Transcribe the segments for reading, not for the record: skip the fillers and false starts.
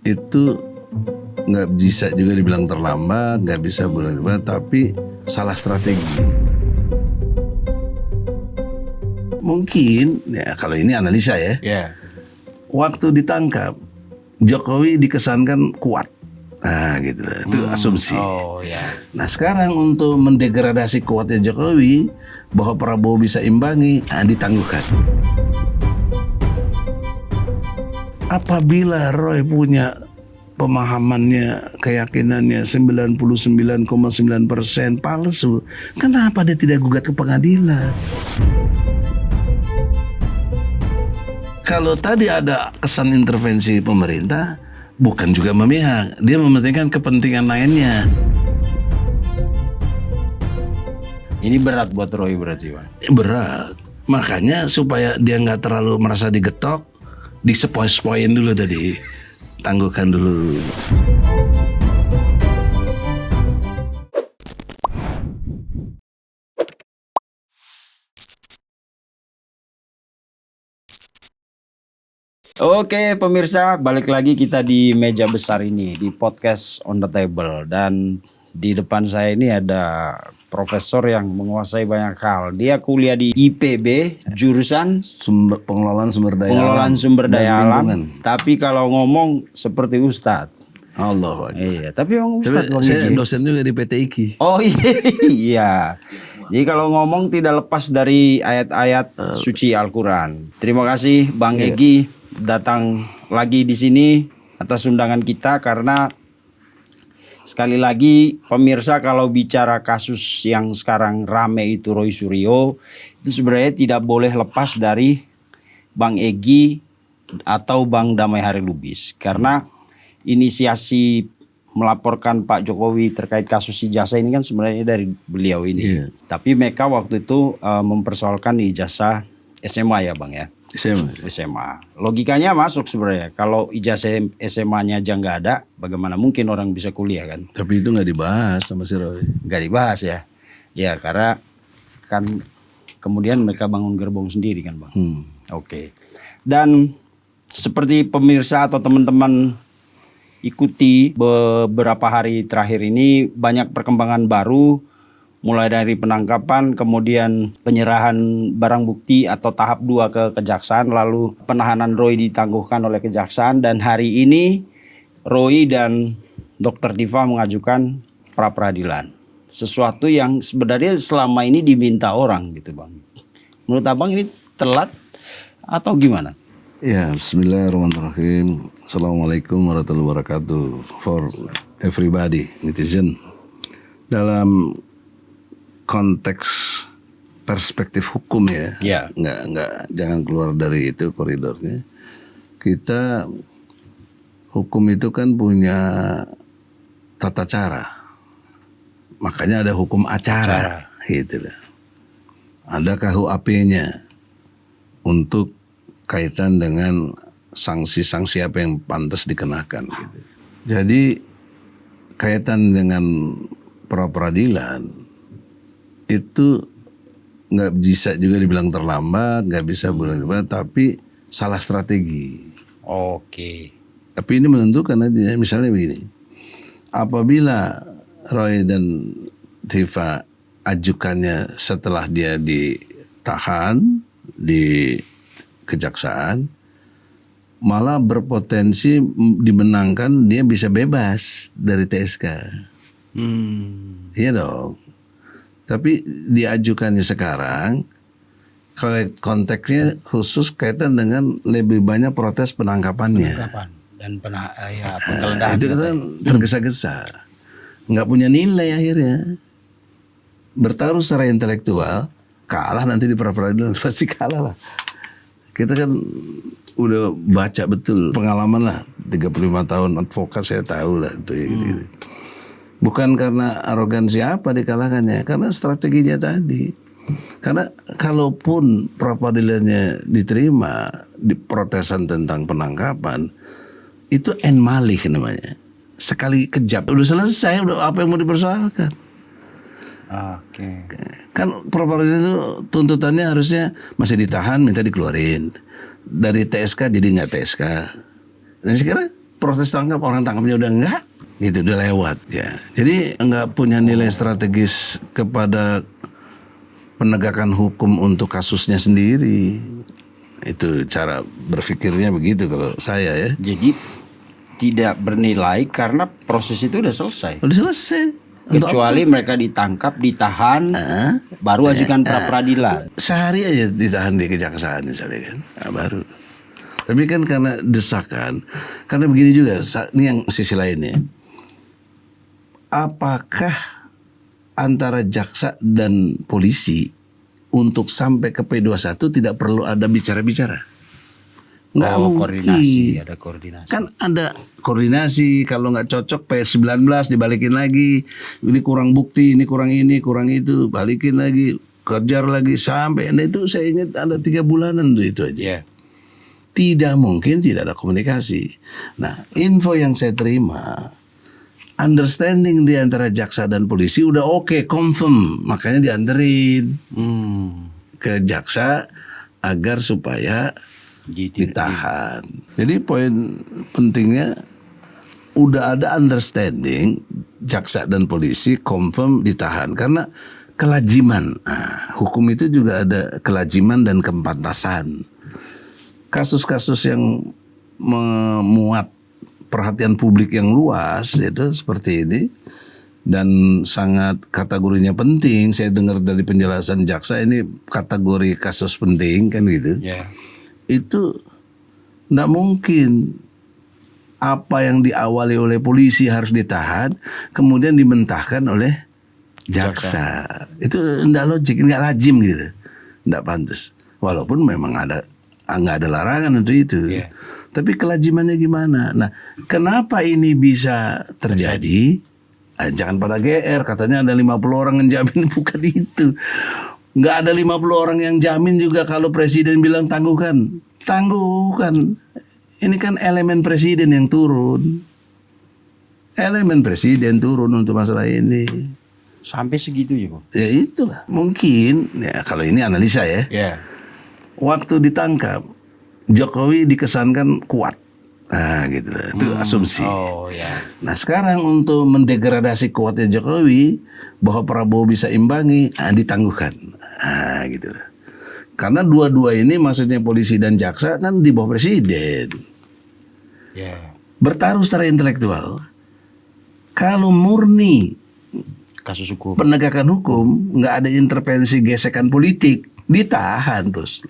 itu nggak bisa juga dibilang terlambat, nggak bisa bilang tapi salah strategi. Mungkin ya kalau ini analisa ya. Yeah. Waktu ditangkap Jokowi dikesankan kuat. Nah gitu lah, itu asumsi. Oh ya. Nah sekarang untuk mendegradasi kuatnya Jokowi, bahwa Prabowo bisa imbangi, ditangguhkan. Apabila Roy punya pemahamannya, keyakinannya 99,9% palsu, kenapa dia tidak gugat ke pengadilan? Kalau tadi ada kesan intervensi pemerintah, bukan juga memihak, dia mementingkan kepentingan lainnya. Ini berat buat Roy berarti, Bang? Berat. Makanya supaya dia nggak terlalu merasa digetok, disepoi-sepoin dulu tadi. Tangguhkan dulu. Oke pemirsa, balik lagi kita di meja besar ini, di podcast On The Table. Dan di depan saya ini ada profesor yang menguasai banyak hal. Dia kuliah di IPB, jurusan Pengelolaan sumber daya alam. Tapi kalau ngomong seperti Ustadz. Allah. Iya, tapi emang Ustadz. Saya dosen juga di PT IKI. Oh iya. Jadi kalau ngomong tidak lepas dari ayat-ayat suci Al-Quran. Terima kasih Bang Egy datang lagi di sini atas undangan kita, karena sekali lagi pemirsa, kalau bicara kasus yang sekarang rame itu Roy Suryo, itu sebenarnya tidak boleh lepas dari Bang Egy atau Bang Damai Hari Lubis, karena inisiasi melaporkan Pak Jokowi terkait kasus ijazah ini kan sebenarnya dari beliau ini. Tapi mereka waktu itu mempersoalkan ijazah SMA ya Bang ya. SMA. Logikanya masuk sebenarnya. Kalau ijazah SMA-nya aja nggak ada, bagaimana mungkin orang bisa kuliah kan? Tapi itu nggak dibahas sama si Roy. Nggak dibahas ya. Ya karena kan kemudian mereka bangun gerbong sendiri kan Bang. Oke. Dan seperti pemirsa atau teman-teman ikuti beberapa hari terakhir ini, banyak perkembangan baru. Mulai dari penangkapan, kemudian penyerahan barang bukti atau tahap 2 ke kejaksaan, lalu penahanan Roy ditangguhkan oleh kejaksaan, dan hari ini Roy dan Dr. Diva mengajukan pra peradilan. Sesuatu yang sebenarnya selama ini diminta orang gitu Bang. Menurut Abang ini telat atau gimana? Ya, bismillahirrahmanirrahim. Assalamualaikum warahmatullahi wabarakatuh. For everybody, netizen. Dalam konteks perspektif hukum ya, nggak jangan keluar dari itu koridornya. Kita hukum itu kan punya tata cara, makanya ada hukum acara. Gitu lah. Ada KUHP-nya untuk kaitan dengan sanksi-sanksi apa yang pantas dikenakan. Gitu. Jadi kaitan dengan pra peradilan itu nggak bisa juga dibilang terlambat, nggak bisa bilang tapi salah strategi. Oke. Tapi ini menentukan aja. Misalnya begini, apabila Roy dan Diva ajukannya setelah dia ditahan di kejaksaan, malah berpotensi dimenangkan, dia bisa bebas dari TSK. Iya dong. Tapi diajukannya sekarang, kalau konteksnya khusus kaitan dengan lebih banyak protes penangkapannya. Dan penggeledahan. Itu kan tergesa-gesa, nggak punya nilai akhirnya. Bertaruh secara intelektual, kalah nanti di pra peradilan, pasti kalah lah. Kita kan udah baca betul pengalaman lah, 35 tahun advokat saya tahu lah itu. Gitu. Bukan karena arogansi apa dikalahkannya, karena strateginya tadi. Karena kalaupun pra peradilannya diterima di protesan tentang penangkapan, itu en malih namanya. Sekali kejap udah selesai, udah apa yang mau dipersoalkan. Oke. Kan pra peradilan itu tuntutannya harusnya masih ditahan, minta dikeluarin dari TSK jadi nggak TSK. Dan sekarang proses tangkap, orang tangkapnya udah enggak, gitu udah lewat ya. Jadi enggak punya nilai strategis kepada penegakan hukum untuk kasusnya sendiri. Itu cara berpikirnya begitu kalau saya ya. Jadi tidak bernilai karena proses itu udah selesai. Udah selesai. Kecuali mereka ditangkap, ditahan, baru ajukan pra peradilan. Sehari aja ditahan di kejaksaan misalnya kan, nah, baru. Tapi kan karena desakan, karena begini juga, ini yang sisi lainnya. Apakah antara jaksa dan polisi untuk sampai ke P21 tidak perlu ada bicara-bicara? Nggak mungkin. Koordinasi, ada koordinasi. Kan ada koordinasi, kalau nggak cocok P19 dibalikin lagi, ini kurang bukti, ini kurang itu, balikin lagi, kejar lagi sampai. Nah itu saya ingat ada 3 bulanan tuh itu aja. Yeah. Tidak mungkin tidak ada komunikasi. Nah info yang saya terima, understanding di antara jaksa dan polisi udah oke, confirm, makanya dianterin ke jaksa agar supaya ditahan. Jadi poin pentingnya udah ada understanding jaksa dan polisi confirm ditahan karena kelaziman. Nah, hukum itu juga ada kelaziman dan kepantasan. Kasus-kasus yang memuat perhatian publik yang luas itu seperti ini dan sangat kategorinya penting. Saya dengar dari penjelasan jaksa ini kategori kasus penting kan gitu. Yeah. Itu tidak mungkin apa yang diawali oleh polisi harus ditahan kemudian dimentahkan oleh jaksa. Itu tidak logik, nggak lazim gitu, tidak pantas. Walaupun memang nggak ada larangan untuk itu. Yeah. Tapi kelazimannya gimana? Nah, kenapa ini bisa terjadi? Jangan pada GR, katanya ada 50 orang yang jamin, bukan itu. Nggak ada 50 orang yang jamin juga kalau presiden bilang tangguhkan. Ini kan elemen presiden yang turun. Elemen presiden turun untuk masalah ini. Sampai segitu ya, Bang? Ya itulah. Mungkin, ya kalau ini analisa ya. Yeah. Waktu ditangkap, Jokowi dikesankan kuat. Nah gitu lah. Itu asumsi. Oh ya. Nah sekarang untuk mendegradasi kuatnya Jokowi, bahwa Prabowo bisa imbangi, ditangguhkan. Nah gitu lah. Karena dua-dua ini maksudnya polisi dan jaksa kan di bawah presiden. Yeah. Bertaruh secara intelektual. Kalau murni Kasus hukum. penegakan hukum, nggak ada intervensi gesekan politik, ditahan terus.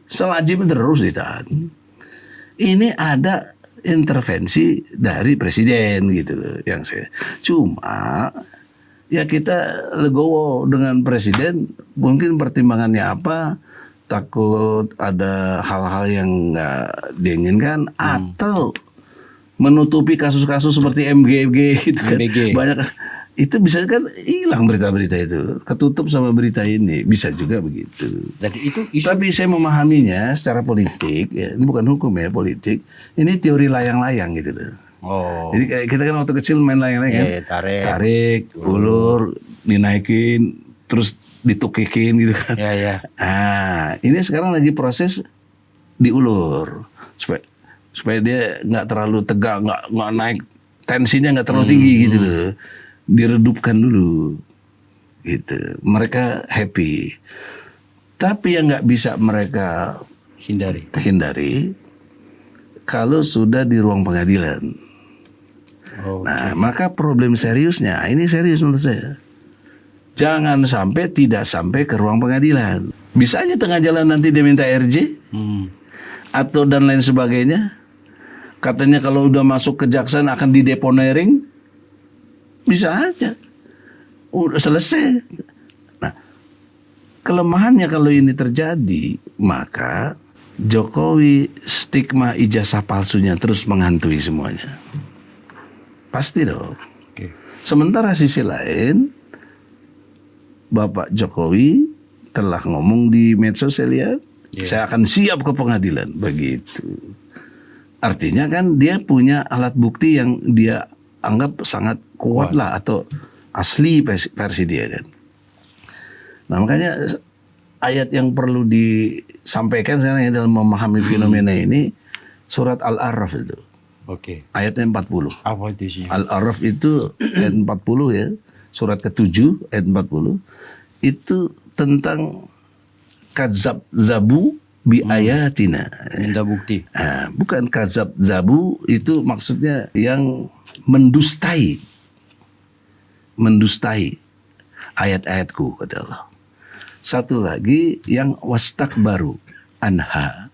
Selajim terus ditahan. Ini ada intervensi dari presiden gitu loh yang saya. Cuma ya kita legowo dengan presiden, mungkin pertimbangannya apa, takut ada hal-hal yang nggak diinginkan atau menutupi kasus-kasus seperti MGG gitu kan. MBG. Banyak itu bisa kan hilang berita-berita itu, ketutup sama berita ini, bisa juga begitu. Jadi itu isu. Tapi saya memahaminya secara politik, ya, ini bukan hukum ya, politik. Ini teori layang-layang gitu loh. Oh. Jadi kayak kita kan waktu kecil main layang-layang kan, tarik, ulur, dinaikin, terus ditukikin gitu kan. Ya ya. Nah, ini sekarang lagi proses diulur supaya dia nggak terlalu tegang, nggak naik, tensinya nggak terlalu tinggi gitu loh. Diredupkan dulu gitu, mereka happy. Tapi yang nggak bisa mereka hindari kalau sudah di ruang pengadilan. Nah maka problem seriusnya, ini serius menurut saya, jangan sampai tidak sampai ke ruang pengadilan. Bisa aja tengah jalan nanti dia minta RJ atau dan lain sebagainya. Katanya kalau udah masuk kejaksaan akan dideponering. Bisa aja, udah selesai. Nah, kelemahannya kalau ini terjadi, maka Jokowi stigma ijazah palsunya terus menghantui semuanya. Pasti dong. Okay. Sementara sisi lain, Bapak Jokowi telah ngomong di medsos saya lihat, saya akan siap ke pengadilan, begitu. Artinya kan dia punya alat bukti yang dia anggap sangat kuat lah atau asli versi dia kan. Nah makanya ayat yang perlu disampaikan sekarang dalam memahami fenomena ini surat Al-A'raf itu. Oke. Ayatnya 40. Apa itu isinya? Al-A'raf itu ayat 40 ya. Surat ke-7 ayat 40. Itu tentang kadzab zabu bi ayatina. Minta bukti. Bukan kadzab zabu itu maksudnya yang mendustai ayat-ayatku, kata Allah. Satu lagi yang wastakbaru anha,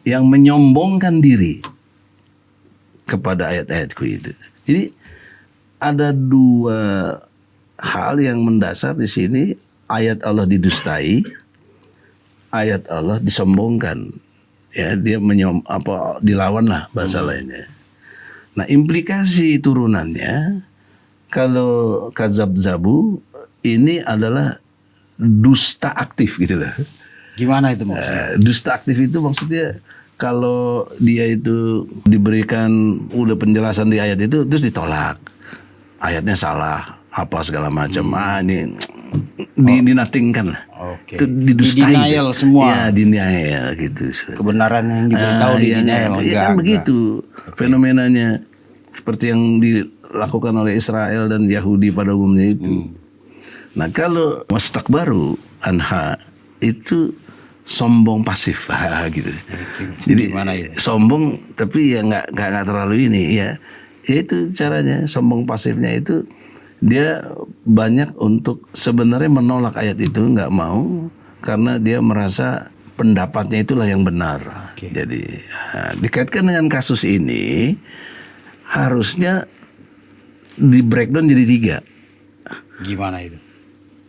yang menyombongkan diri kepada ayat-ayatku itu. Jadi ada dua hal yang mendasar di sini. Ayat Allah didustai, ayat Allah disombongkan. Ya, dia dilawan lah bahasa lainnya. Nah, implikasi turunannya kalau kadzab zabu ini adalah dusta aktif gitu loh. Gimana itu maksudnya? Dusta aktif itu maksudnya kalau dia itu diberikan udah penjelasan di ayat itu terus ditolak, ayatnya salah apa segala macam, ini dinatingkan lah. Oke. Itu didustai. Denial semua. Ya, denial gitu. Kebenaran yang diberitahu di denial. Iya kan begitu fenomenanya, seperti yang dilakukan oleh Israel dan Yahudi pada umumnya itu. Nah, kalau wastakbaru anha itu sombong pasif gitu. Jadi gimana ya? Sombong tapi ya nggak terlalu ini ya. Itu caranya sombong pasifnya itu dia banyak untuk sebenarnya menolak ayat itu, nggak mau karena dia merasa pendapatnya itulah yang benar. Jadi dikaitkan dengan kasus ini harusnya di breakdown jadi 3. Gimana itu?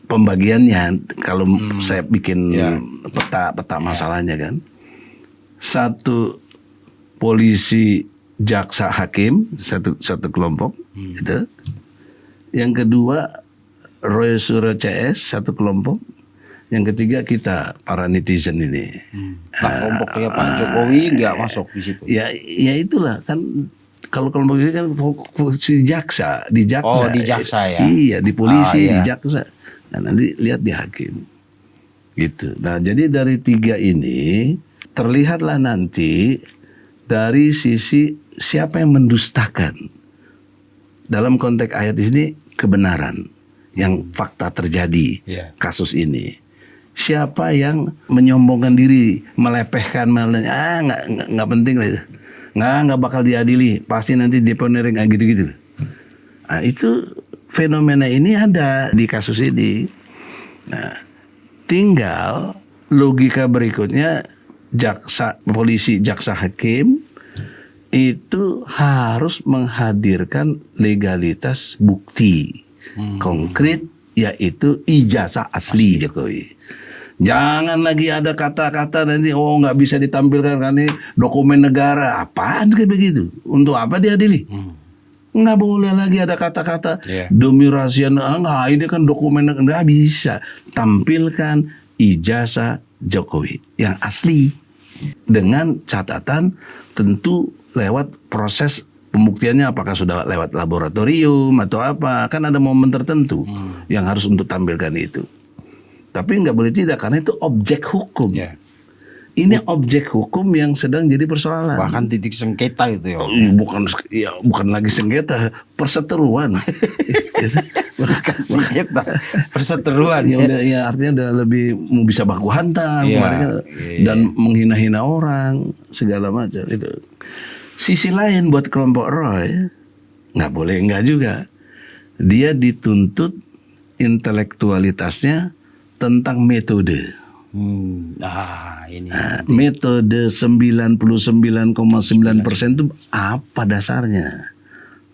Pembagiannya kalau saya bikin peta masalahnya kan. 1 polisi, jaksa, hakim, satu kelompok itu. Yang kedua Roy Suryo CS, satu kelompok. Yang ketiga kita para netizen ini. Nah, kelompoknya Pak Jokowi nggak masuk di situ. Ya itulah kan. Kalau kelompok ini kan di jaksa. Oh, di jaksa ya. Iya, di polisi, iya. di jaksa. Nah, nanti lihat di hakim. Gitu. Nah, jadi dari 3 ini terlihatlah nanti dari sisi siapa yang mendustakan. Dalam konteks ayat ini kebenaran yang fakta terjadi kasus ini. Siapa yang menyombongkan diri, melepehkan, nggak penting lah itu. Nggak bakal diadili, pasti nanti deponering gitu-gitu. Nah, itu fenomena ini ada di kasus ini. Nah, tinggal logika berikutnya polisi, jaksa, hakim itu harus menghadirkan legalitas bukti konkret, yaitu ijazah asli Jokowi. Jangan lagi ada kata-kata nanti nggak bisa ditampilkan karena ini dokumen negara. Apaan kayak begitu? Untuk apa diadili? Nggak boleh lagi ada kata-kata demi rahasia. Nggak, ini kan dokumen negara. Nggak bisa. Tampilkan ijazah Jokowi yang asli dengan catatan tentu lewat proses pembuktiannya, apakah sudah lewat laboratorium atau apa, kan ada momen tertentu yang harus untuk tampilkan itu. Tapi nggak boleh tidak, karena itu objek hukum. Ini objek hukum yang sedang jadi persoalan. Bahkan titik sengketa itu ya. Bukan lagi sengketa, perseteruan. Bukan sengketa, perseteruan. Ya, artinya udah lebih mau bisa baku hantam dan menghina-hina orang segala macam itu. Sisi lain buat kelompok Roy nggak boleh nggak juga. Dia dituntut intelektualitasnya tentang metode. Metode 99,9% itu apa dasarnya?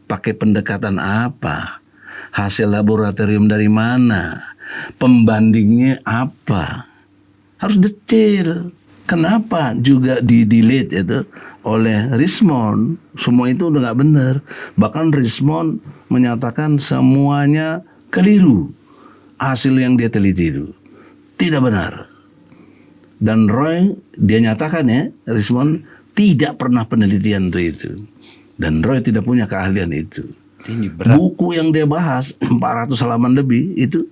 Pakai pendekatan apa? Hasil laboratorium dari mana? Pembandingnya apa? Harus detail. Kenapa juga di-delete itu oleh Rismond? Semua itu udah nggak benar. Bahkan Rismond menyatakan semuanya keliru. Hasil yang dia teliti itu tidak benar. Dan Roy dia nyatakan Rismond tidak pernah penelitian itu. Dan Roy tidak punya keahlian itu. Buku yang dia bahas 400 halaman lebih itu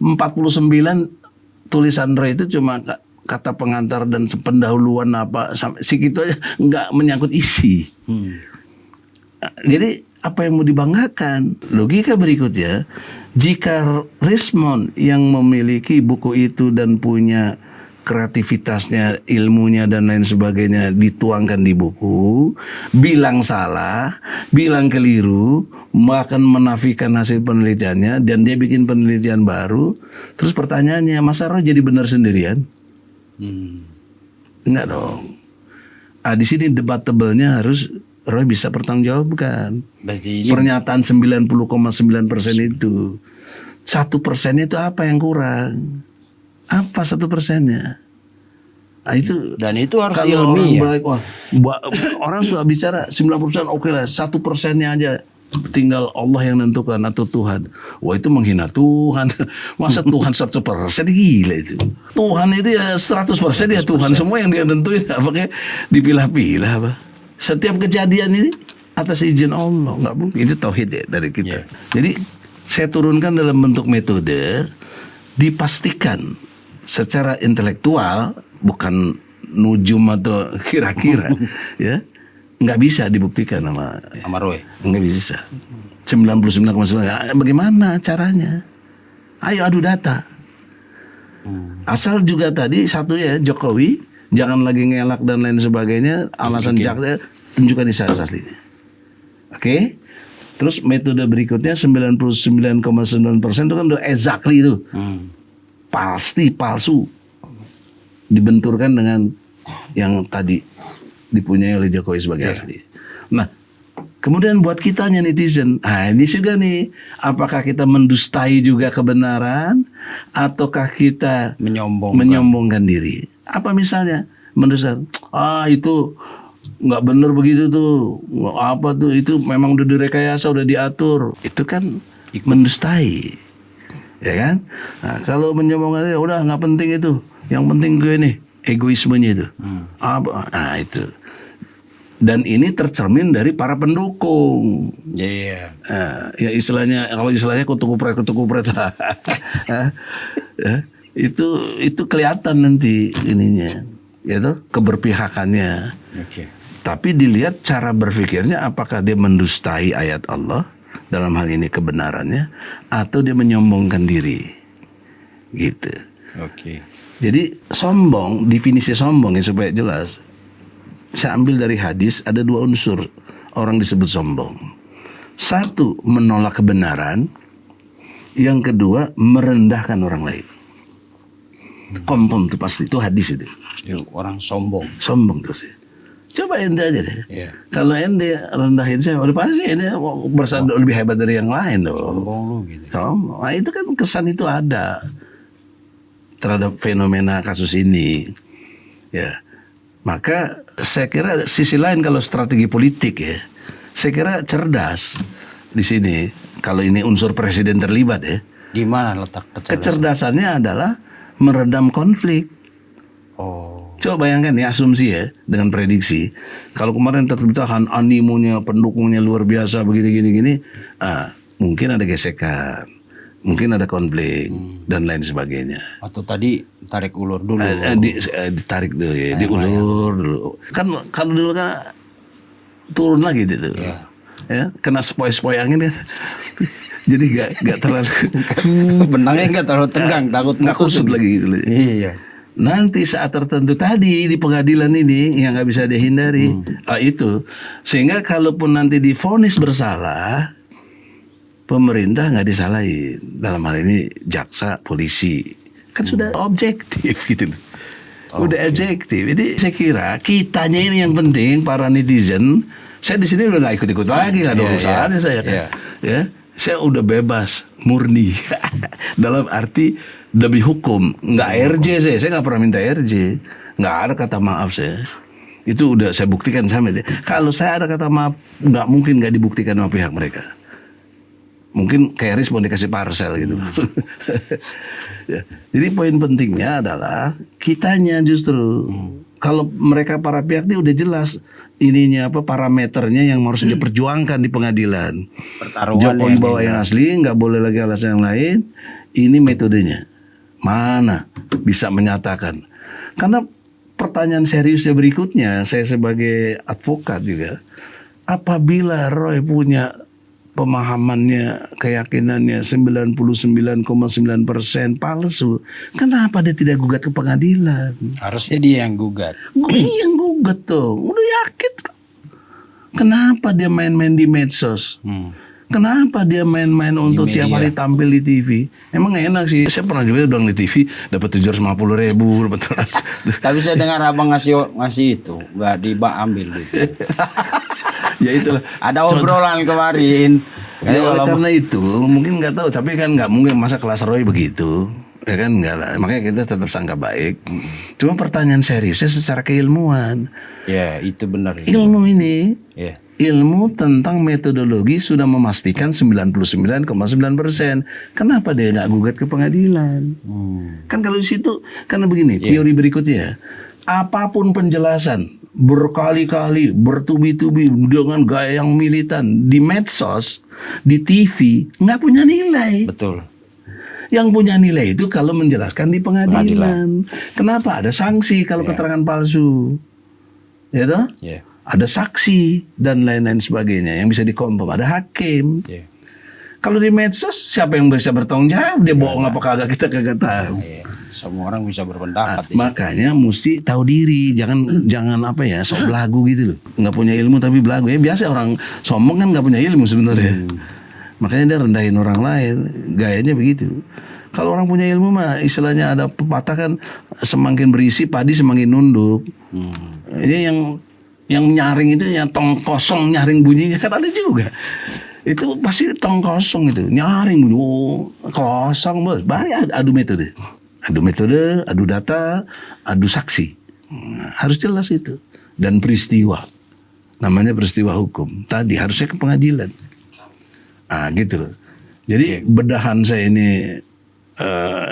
49 tulisan Roy itu cuma kata pengantar dan pendahuluan apa sampai segitu aja, nggak menyangkut isi. Jadi apa yang mau dibanggakan? Logika berikutnya, jika Rismond yang memiliki buku itu dan punya kreativitasnya, ilmunya dan lain sebagainya dituangkan di buku, bilang salah, bilang keliru, bahkan menafikan hasil penelitiannya dan dia bikin penelitian baru, terus pertanyaannya, masa Roy jadi benar sendirian? Enggak dong. Di sini debatable-nya harus Roy bisa pertanggungjawabkan. Berarti ini Pernyataan 90,9% itu 1% itu apa yang kurang? Apa 1%-nya? Nah, itu dan itu harus kalau ilmiah. orang sudah bicara 90% oke lah, 1%-nya aja tinggal Allah yang menentukan atau Tuhan. Wah, itu menghina Tuhan. Masa Tuhan 100% gila itu. Tuhan itu ya 100% ya Tuhan, semua yang dia tentuin, pakai dipilah-pilah apa. Setiap kejadian ini atas izin Allah, nggak mungkin. Itu tauhid ya dari kita. Jadi saya turunkan dalam bentuk metode, dipastikan secara intelektual, bukan nujum atau kira-kira, ya nggak bisa dibuktikan sama Roy. nggak bisa. 99,9. Bagaimana caranya? Ayo adu data. Asal juga tadi satu ya, Jokowi jangan lagi ngelak dan lain sebagainya, alasan jaksa tunjukkan di aslinya. Oke? Terus metode berikutnya 99,9% itu kan udah exactly itu. Pasti palsu. Dibenturkan dengan yang tadi dipunyai oleh Jokowi sebagai asli. Nah, kemudian buat kitanya netizen, ini juga nih, apakah kita mendustai juga kebenaran ataukah kita menyombongkan diri? Apa misalnya mendustai? Itu nggak benar begitu tuh, apa tuh, itu memang udah direkayasa, udah diatur. Itu kan mendustai, ya kan? Nah, kalau menyombongkan diri, udah nggak penting itu, yang penting gue nih egoismenya itu. Nah itu. Dan ini tercermin dari para pendukung. Iya. Ya istilahnya, kalau istilahnya kutu kupret. Itu kelihatan nanti ininya, yaitu keberpihakannya. Tapi dilihat cara berpikirnya, apakah dia mendustai ayat Allah dalam hal ini kebenarannya, atau dia menyombongkan diri, gitu. Jadi sombong, definisi sombong ya supaya jelas. Saya ambil dari hadis, ada 2 unsur orang disebut sombong. 1, menolak kebenaran. Yang kedua, merendahkan orang lain. Kompom itu pasti, itu hadis itu. Orang sombong. Sombong terus ya. Coba ente aja deh. Kalau ente rendahin saya, udah pasti ente merasa lebih hebat dari yang lain dong. Sombong lu gitu. Sombong. Nah, itu kan kesan itu ada terhadap fenomena kasus ini. Ya. Maka saya kira sisi lain kalau strategi politik ya, saya kira cerdas di sini. Kalau ini unsur presiden terlibat ya. Di mana letak kecerdasannya adalah meredam konflik. Coba bayangkan ya, asumsi ya, dengan prediksi. Kalau kemarin tertahan animonya, pendukungnya luar biasa begini-gini, mungkin ada gesekan, mungkin ada konflik dan lain sebagainya. Atau tadi tarik ulur dulu. Ditarik dulu ya, diulur dulu. Kan kalau dulu kan turun lagi gitu. Ya, kena spoi-spoi angin ya. Jadi gak terlalu benangnya gak terlalu tegang, takut kusut lagi gitu. Iya. Nanti saat tertentu tadi di pengadilan ini yang nggak bisa dihindari, itu sehingga kalaupun nanti divonis bersalah, pemerintah nggak disalahin, dalam hal ini jaksa, polisi, kan sudah objektif gitu, udah objektif. Jadi saya kira kitanya ini yang penting, para netizen. Saya di sini udah nggak ikut-ikut lagi, nggak ada urusannya saya kan, ya. Saya udah bebas, murni dalam arti demi hukum, nggak RJ saya nggak pernah minta RJ, nggak ada kata maaf saya. Itu udah saya buktikan sama dia. Kalau saya ada kata maaf, nggak mungkin nggak dibuktikan sama pihak mereka. Mungkin kayak Riz mau dikasih parcel gitu. Ya. Jadi poin pentingnya adalah kitanya justru. Kalau mereka para pihak ini udah jelas ininya apa parameternya yang harus diperjuangkan di pengadilan. Jokowi bawa yang asli, nggak boleh lagi alasan yang lain. Ini metodenya. Mana bisa menyatakan? Karena pertanyaan seriusnya berikutnya, saya sebagai advokat juga, apabila Roy punya pemahamannya, keyakinannya 99,9% palsu, kenapa dia tidak gugat ke pengadilan? Harusnya dia yang gugat. Gue yang gugat tuh, udah yakin. Kenapa dia main-main di medsos? Kenapa dia main-main untuk tiap hari tampil di TV? Emang enak sih. Saya pernah juga udah di TV dapat 750.000 dapat. Tapi saya dengar abang ngasih itu nggak diambil gitu. Ya itulah. Ada obrolan kemarin. Ya, karena itu mungkin nggak tahu, tapi kan nggak mungkin masa kelas Roy begitu. Ya kan enggak lah. Makanya kita tetap sangka baik. Cuma pertanyaan seriusnya secara keilmuan. Ya itu benar. Ilmu ini. Ya. Ilmu tentang metodologi sudah memastikan 99,9%. Kenapa dia nggak gugat ke pengadilan? Kan kalau di situ, karena begini, teori berikutnya, apapun penjelasan berkali-kali, bertubi-tubi dengan gaya yang militan di medsos, di TV, nggak punya nilai. Betul. Yang punya nilai itu kalau menjelaskan di pengadilan. Kenapa? Ada sanksi kalau keterangan palsu, ya toh? Yeah. Ada saksi dan lain-lain sebagainya yang bisa dikonfirm. Ada hakim. Yeah. Kalau di medsos siapa yang bisa bertanggung jawab? Dia bohong apa kagak, kita kagak tahu. Yeah. Semua orang bisa berpendapat. Makanya mesti tahu diri, jangan apa ya, sok belagu gitu loh. Nggak punya ilmu tapi belagu. Ya biasa orang sombong kan nggak punya ilmu sebenarnya. Makanya dia rendahin orang lain, gayanya begitu. Kalau orang punya ilmu mah istilahnya ada pepatah kan, semakin berisi padi semakin nunduk. Ini yang nyaring itu, yang tong kosong nyaring bunyinya kan ada juga. Itu pasti tong kosong itu, nyaring bunyi, kosong bos. Bahaya, adu metode, adu data, adu saksi. Harus jelas itu. Dan peristiwa, namanya peristiwa hukum. Tadi harusnya ke pengadilan. Gitu loh. Jadi bedahan saya ini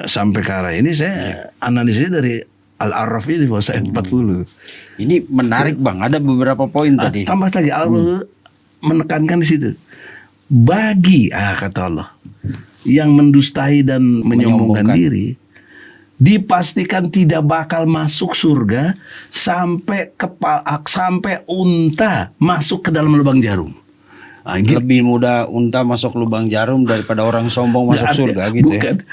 sampai ke arah ini saya analisisnya dari Al-Araf ini bahasa 40. Ini menarik Bang, ada beberapa poin tadi. Tambah lagi Allah menekankan di situ. Bagi kata Allah yang mendustai dan menyombongkan diri, dipastikan tidak bakal masuk surga sampai unta masuk ke dalam lubang jarum. Lebih mudah unta masuk lubang jarum daripada orang sombong masuk surga gitu. Bukan.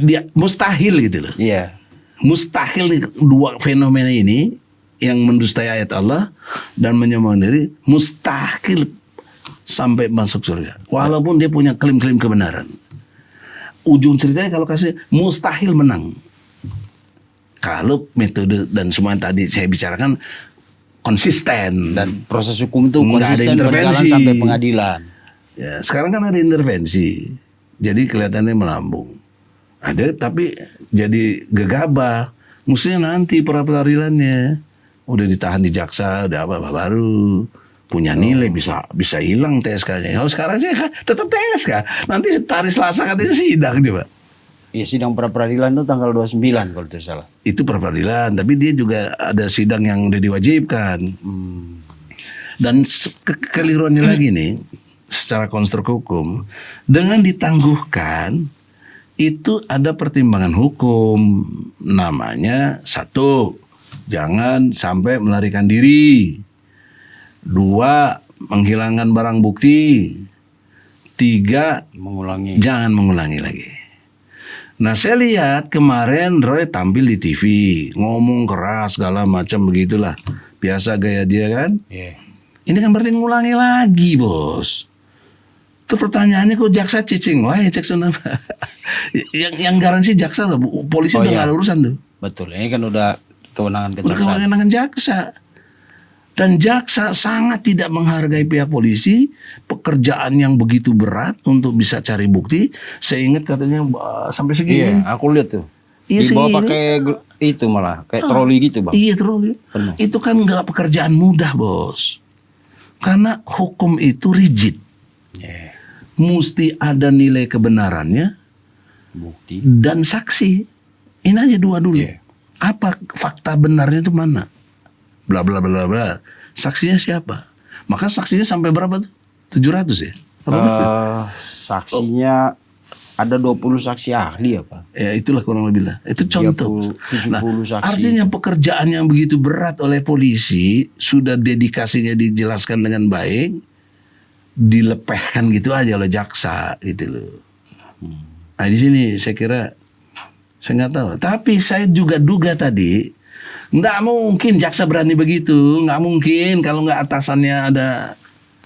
Dia mustahil gitu loh. Iya. Mustahil dua fenomena ini yang mendustai ayat Allah dan menyombongkan diri, mustahil sampai masuk surga. Walaupun dia punya klaim-klaim kebenaran. Ujung ceritanya kalau kasih mustahil menang. Kalau metode dan semua yang tadi saya bicarakan konsisten dan proses hukum itu konsisten berjalan sampai pengadilan. Ya, sekarang kan ada intervensi, jadi kelihatannya melambung. Ada tapi jadi gegabah. Mestinya nanti peradilannya udah ditahan di jaksa, udah apa baru punya nilai bisa hilang TSK-nya. Kalau sekarang sih tetap TSK. Nanti hari Selasa katanya sidang dia, Pak. Iya, sidang pra-peradilan itu tanggal 29 kalau tidak salah. Itu pra-peradilan, tapi dia juga ada sidang yang udah diwajibkan. Dan kekeliruannya lagi nih, secara konstruk hukum, dengan ditangguhkan, itu ada pertimbangan hukum. Namanya, 1, jangan sampai melarikan diri. 2, menghilangkan barang bukti. 3, jangan mengulangi lagi. Nah saya lihat kemarin Roy tampil di TV ngomong keras segala macam begitulah, biasa gaya dia kan. Ini kan berarti ngulangi lagi bos. Terus pertanyaannya kok jaksa cicing, wah ya jaksa apa? yang garansi jaksa loh, polisi udah gak ada urusan tuh. Betul, ini kan udah kewenangan kejaksaan. Udah kewenangan jaksa. Dan jaksa sangat tidak menghargai pihak polisi, pekerjaan yang begitu berat untuk bisa cari bukti. Saya ingat katanya sampai segini. Iya, aku lihat tuh. Dibawa pakai itu malah kayak troli gitu Bang. Iya troli. Penuh. Itu kan nggak pekerjaan mudah bos. Karena hukum itu rigid. Mesti ada nilai kebenarannya, bukti dan saksi. Ini aja dua dulu. Apa fakta benarnya itu mana? Bla bla bla bla. Saksinya siapa? Maka saksinya sampai berapa tuh? 700 ya? saksinya ada 20 saksi ahli apa? Ya itulah kurang lebih lah. Itu contoh. 70 saksi. Artinya pekerjaan yang begitu berat oleh polisi sudah dedikasinya dijelaskan dengan baik, dilepehkan gitu aja oleh jaksa gitu loh. Nah di sini saya kira saya nggak tahu. Tapi saya juga duga tadi nggak mungkin jaksa berani begitu, nggak mungkin kalau nggak atasannya ada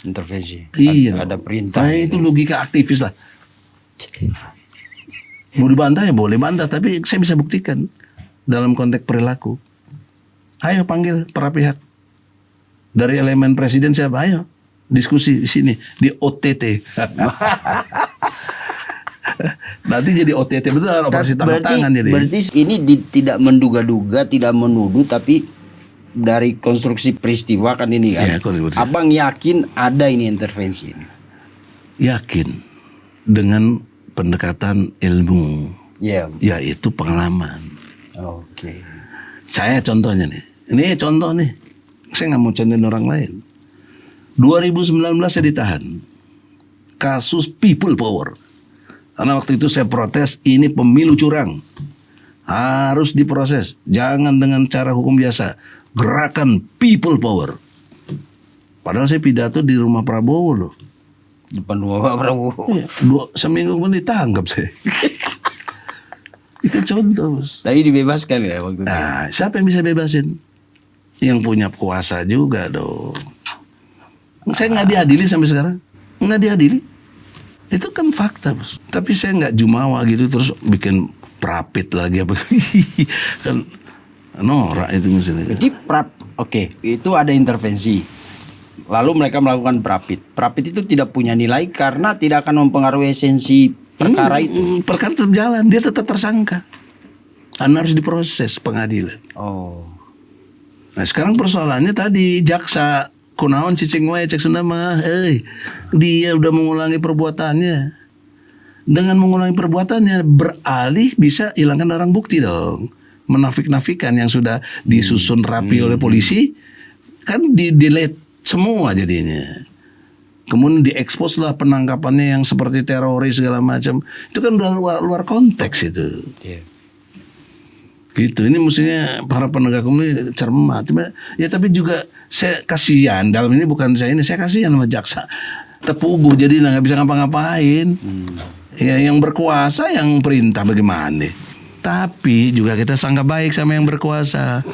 Intervensi. iya Ada perintah. Nah, itu logika aktivis lah. Mau dibantah ya boleh bantah, tapi saya bisa buktikan dalam konteks perilaku. Ayo panggil para pihak. Dari elemen presiden siapa? Ayo diskusi di sini di OTT. Nanti jadi OTT betul, operasi tangkap tangan jadi. Berarti ini tidak menduga-duga, tidak menuduh, tapi dari konstruksi peristiwa kan ini kan. Ya, Abang yakin ada ini intervensi ini? Yakin dengan pendekatan ilmu, Ya. yaitu pengalaman. Oke. Saya contohnya nih, ini contoh nih, saya nggak mau contohin orang lain. 2019 saya ditahan, kasus people power. Karena waktu itu saya protes, ini pemilu curang, harus diproses, jangan dengan cara hukum biasa, gerakan people power. Padahal saya pidato di rumah Prabowo loh. Depan rumah Prabowo. Seminggu kemudian ditangkap saya. Itu contoh. Tadi dibebaskan ya waktu itu. Nah, siapa yang bisa bebasin? Yang punya kuasa juga dong. Saya nggak diadili sampai sekarang, nggak diadili. Itu kan fakta, bos. Tapi saya nggak jumawa gitu terus bikin prapit lagi apa? Kan norak itu misalnya. Jadi oke, itu ada intervensi. Lalu mereka melakukan prapit. Prapit itu tidak punya nilai karena tidak akan mempengaruhi esensi perkara itu. Perkara tetap jalan, dia tetap tersangka. Karena harus diproses pengadilan. Oh. Nah sekarang persoalannya tadi jaksa kunaon cicing wae cek Sunda mah, dia udah mengulangi perbuatannya. Dengan mengulangi perbuatannya beralih bisa hilangkan barang bukti dong. Menafik-nafikan yang sudah disusun rapi oleh polisi kan di-delete semua jadinya. Kemudian diekspos lah penangkapannya yang seperti teroris segala macam. Itu kan udah luar konteks itu. Yeah. Gitu. Ini mestinya para penegak hukum ini cermat. Ya tapi juga saya kasihan dalam ini bukan saya kasihan sama jaksa. Tepuguh jadi nggak bisa ngapa-ngapain. Ya yang berkuasa yang perintah bagaimana? Tapi juga kita sangka baik sama yang berkuasa.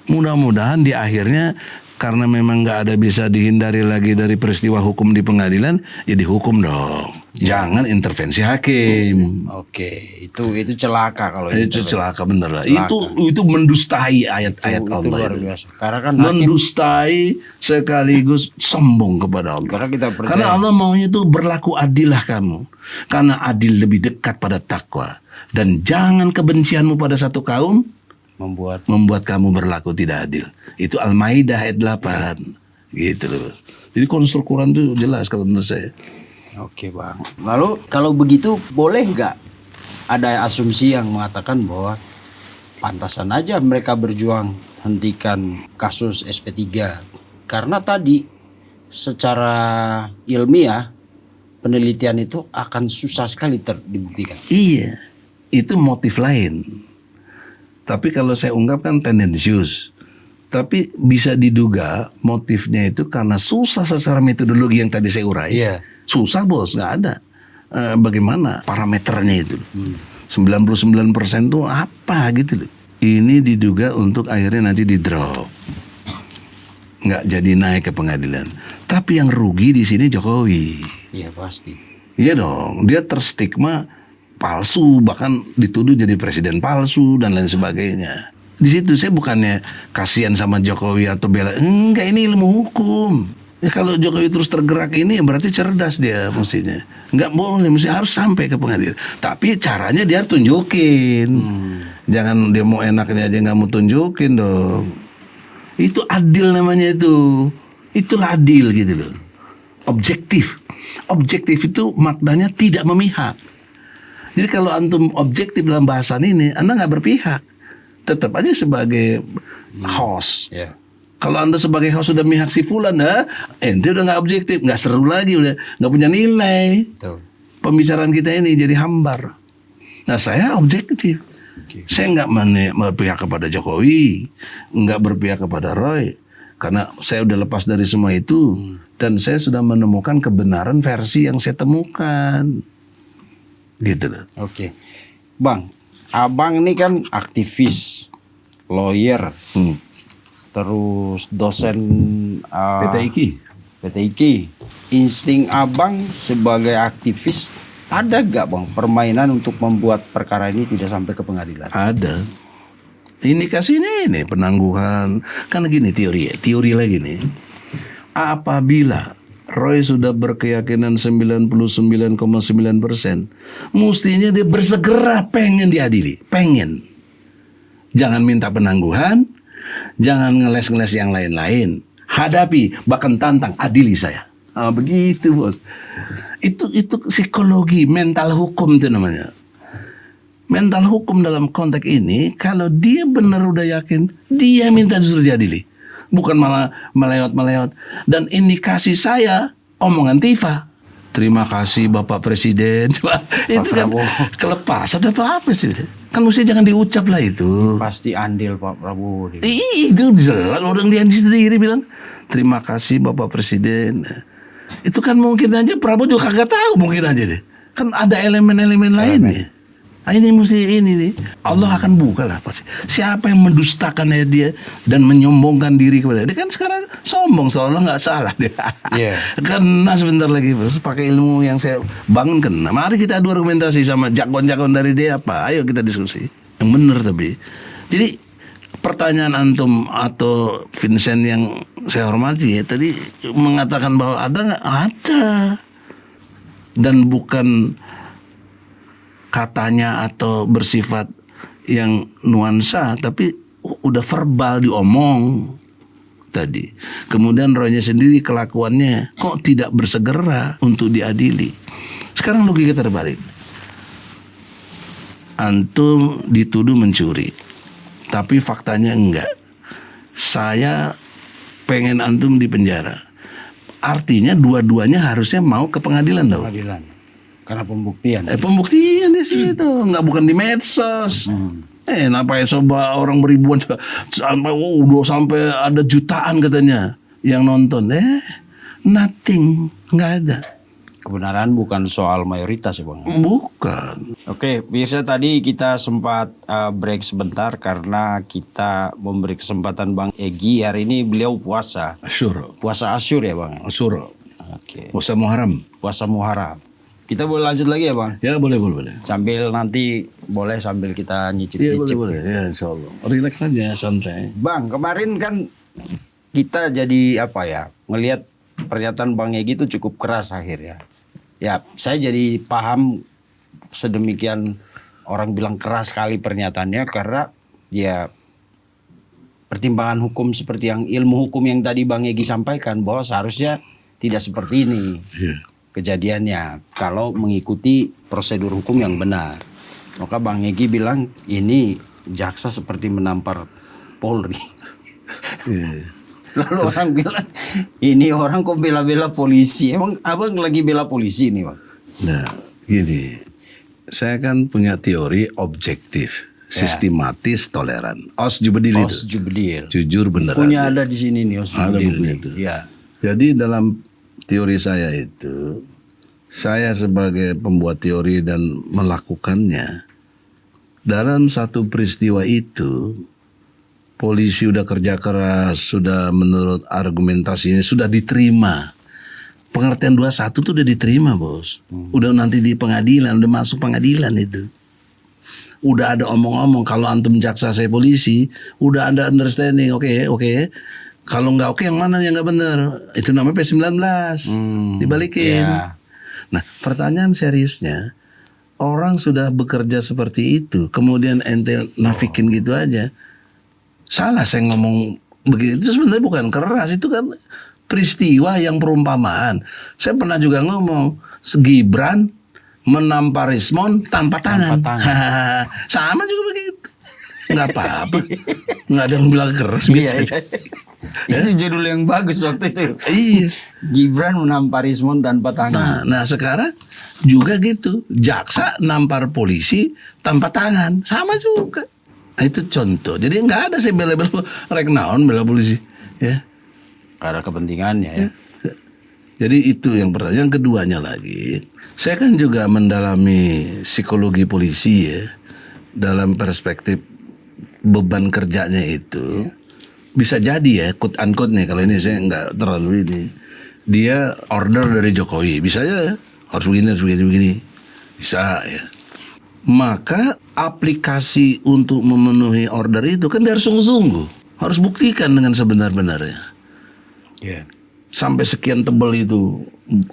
Mudah-mudahan di akhirnya karena memang nggak ada bisa dihindari lagi dari peristiwa hukum di pengadilan, ya dihukum dong. Jangan intervensi hakim. Oke, itu celaka kalau itu celaka bener lah. Itu mendustai ayat-ayat Allah. Itu luar biasa. Karena kan mendustai sekaligus sombong kepada Allah. Karena kita percaya. Karena Allah maunya itu berlaku adillah kamu. Karena adil lebih dekat pada takwa. Dan jangan kebencianmu pada satu kaum membuat kamu berlaku tidak adil. Itu Al-Maidah ayat 8. Gitu loh. Jadi konstruk Quran itu jelas kalau menurut saya. Oke bang. Lalu kalau begitu boleh nggak ada asumsi yang mengatakan bahwa pantasan aja mereka berjuang hentikan kasus SP3 karena tadi secara ilmiah penelitian itu akan susah sekali dibuktikan. Iya, itu motif lain. Tapi kalau saya ungkapkan tendensius. Tapi bisa diduga motifnya itu karena susah secara metodologi yang tadi saya urai. Iya. Susah bos, nggak ada. Bagaimana parameternya itu? 99% itu apa gitu loh. Ini diduga untuk akhirnya nanti di drop. Nggak jadi naik ke pengadilan. Tapi yang rugi di sini Jokowi. Iya pasti. Iya dong, dia terstigma palsu, bahkan dituduh jadi presiden palsu dan lain sebagainya. Di situ saya bukannya kasihan sama Jokowi atau bela, enggak, ini ilmu hukum. Ya kalau Jokowi terus tergerak ini berarti cerdas dia mestinya. Enggak boleh, mesti harus sampai ke pengadilan. Tapi caranya dia harus tunjukin. Jangan dia mau enaknya aja nggak mau tunjukin dong. Itu adil namanya itu. Itulah adil gitu loh. Objektif. Objektif itu maknanya tidak memihak. Jadi kalau antum objektif dalam bahasan ini, Anda nggak berpihak. Tetap aja sebagai host. Yeah. Kalau Anda sebagai host sudah mihak si fulan, ente udah nggak objektif, nggak seru lagi, udah nggak punya nilai. Betul. pembicaraan kita ini jadi hambar. Nah saya objektif. Saya nggak berpihak kepada Jokowi, nggak berpihak kepada Roy, karena saya udah lepas dari semua itu dan saya sudah menemukan kebenaran versi yang saya temukan, gitu loh. Oke, Bang, abang ini kan aktivis, lawyer, terus dosen PTIK. Insting abang sebagai aktivis, ada gak bang permainan untuk membuat perkara ini tidak sampai ke pengadilan? Ada. Indikasinya ini penangguhan. Kan gini teori lagi nih. Apabila Roy sudah berkeyakinan 99,9%, mestinya dia bersegera pengen diadili. Pengen. Jangan minta penangguhan, jangan ngeles-ngeles yang lain-lain. Hadapi, bahkan tantang, adili saya. Begitu bos. Itu psikologi, mental hukum itu namanya. Mental hukum dalam konteks ini, kalau dia benar udah yakin, dia minta justru diadili. Bukan malah melewat-melewat. Dan indikasi saya, omongan Tifa. Terima kasih Bapak Presiden. Itu kan kelepasan apa sih? Kan mesti jangan diucap lah itu. Pasti andil Pak Prabowo. Itu jelas orang dia sendiri bilang, terima kasih Bapak Presiden. Itu kan mungkin aja Prabowo juga kagak tahu, mungkin aja deh. Kan ada elemen-elemen lainnya. Nah, ini mesti ini nih. Allah akan buka lah pasti. Siapa yang mendustakan dia dan menyombongkan diri kepada dia, kan sekarang sombong seolah nggak salah dia. Yeah. Kena sebentar lagi bos, pakai ilmu yang saya bangun kena. Mari kita adu argumentasi sama jakon-jakon dari dia apa. Ayo kita diskusi. Yang benar tapi. Jadi pertanyaan antum atau Vincent yang saya hormati tadi mengatakan bahwa ada nggak? Ada. Dan bukan katanya atau bersifat yang nuansa, tapi udah verbal diomong tadi. Kemudian Roynya sendiri kelakuannya kok tidak bersegera untuk diadili. Sekarang logika terbalik. Antum dituduh mencuri, tapi faktanya enggak. Saya pengen antum di penjara. Artinya dua-duanya harusnya mau ke pengadilan dong. Pengadilan. Karena pembuktian. Pembuktian di situ, nggak bukan di medsos. Ngapain coba orang beribuan sampai udah sampai ada jutaan katanya yang nonton. Nothing, nggak ada. Kebenaran bukan soal mayoritas ya bang. Bukan. Oke, biasa tadi kita sempat break sebentar karena kita memberi kesempatan Bang Egy. Hari ini beliau puasa. Asyura. Puasa Asyur ya bang. Asyura. Oke. Puasa Muharram. Puasa Muharram. Kita boleh lanjut lagi ya bang? Ya boleh. Sambil nanti boleh sambil kita nyicip-nyicip. Iya boleh. Ya insya Allah. Relax aja santai. Bang, kemarin kan kita jadi apa ya, ngelihat pernyataan Bang Egy itu cukup keras akhirnya. Ya saya jadi paham sedemikian orang bilang keras sekali pernyataannya karena ya pertimbangan hukum seperti yang ilmu hukum yang tadi Bang Egy sampaikan bahwa seharusnya tidak seperti ini. Iya. Kejadiannya kalau mengikuti prosedur hukum yang benar. Maka Bang Egy bilang ini jaksa seperti menampar Polri. Lalu orang bilang ini orang kok bela-bela polisi. Emang abang lagi bela polisi nih bang? Nah gini, saya kan punya teori objektif, sistematis, toleran. Osjubedil itu. Osjubedil. Jujur benar. Punya ada di sini nih Ada bukunya itu. Ya. Jadi dalam teori saya itu, saya sebagai pembuat teori dan melakukannya, dalam satu peristiwa itu, polisi udah kerja keras, sudah menurut argumentasinya, sudah diterima. Pengertian 21 tuh udah diterima bos. Udah nanti di pengadilan, udah masuk pengadilan itu. Udah ada omong-omong, kalau antum jaksa saya polisi, udah ada understanding, oke. Kalau nggak oke yang mana yang nggak benar? Itu namanya P19. Dibalikin. Yeah. Nah pertanyaan seriusnya, orang sudah bekerja seperti itu, kemudian ente nafikin gitu aja. Salah saya ngomong begitu, itu sebenarnya bukan keras, itu kan peristiwa yang perumpamaan. Saya pernah juga ngomong, Gibran menampar Rismon tanpa tangan. Sama juga begitu. Nggak apa-apa. Nggak ada yang bilang keras. Itu judul yang bagus waktu itu. Iya. Gibran menampar Rismon tanpa tangan. Nah sekarang juga gitu. Jaksa nampar polisi tanpa tangan, sama juga. Nah, itu contoh. Jadi nggak ada saya bela-bela rek naon bela polisi, ya. Karena kepentingannya ya. Jadi itu yang pertama. Yang keduanya lagi, saya kan juga mendalami psikologi polisi ya, dalam perspektif beban kerjanya itu. Bisa jadi ya, quote unquote nih, kalau ini saya nggak terlalu ini. Dia order dari Jokowi, bisa ya, harus begini. Bisa ya. Maka aplikasi untuk memenuhi order itu kan dia harus sungguh-sungguh. Harus buktikan dengan sebenar-benarnya. Iya. Sampai sekian tebal itu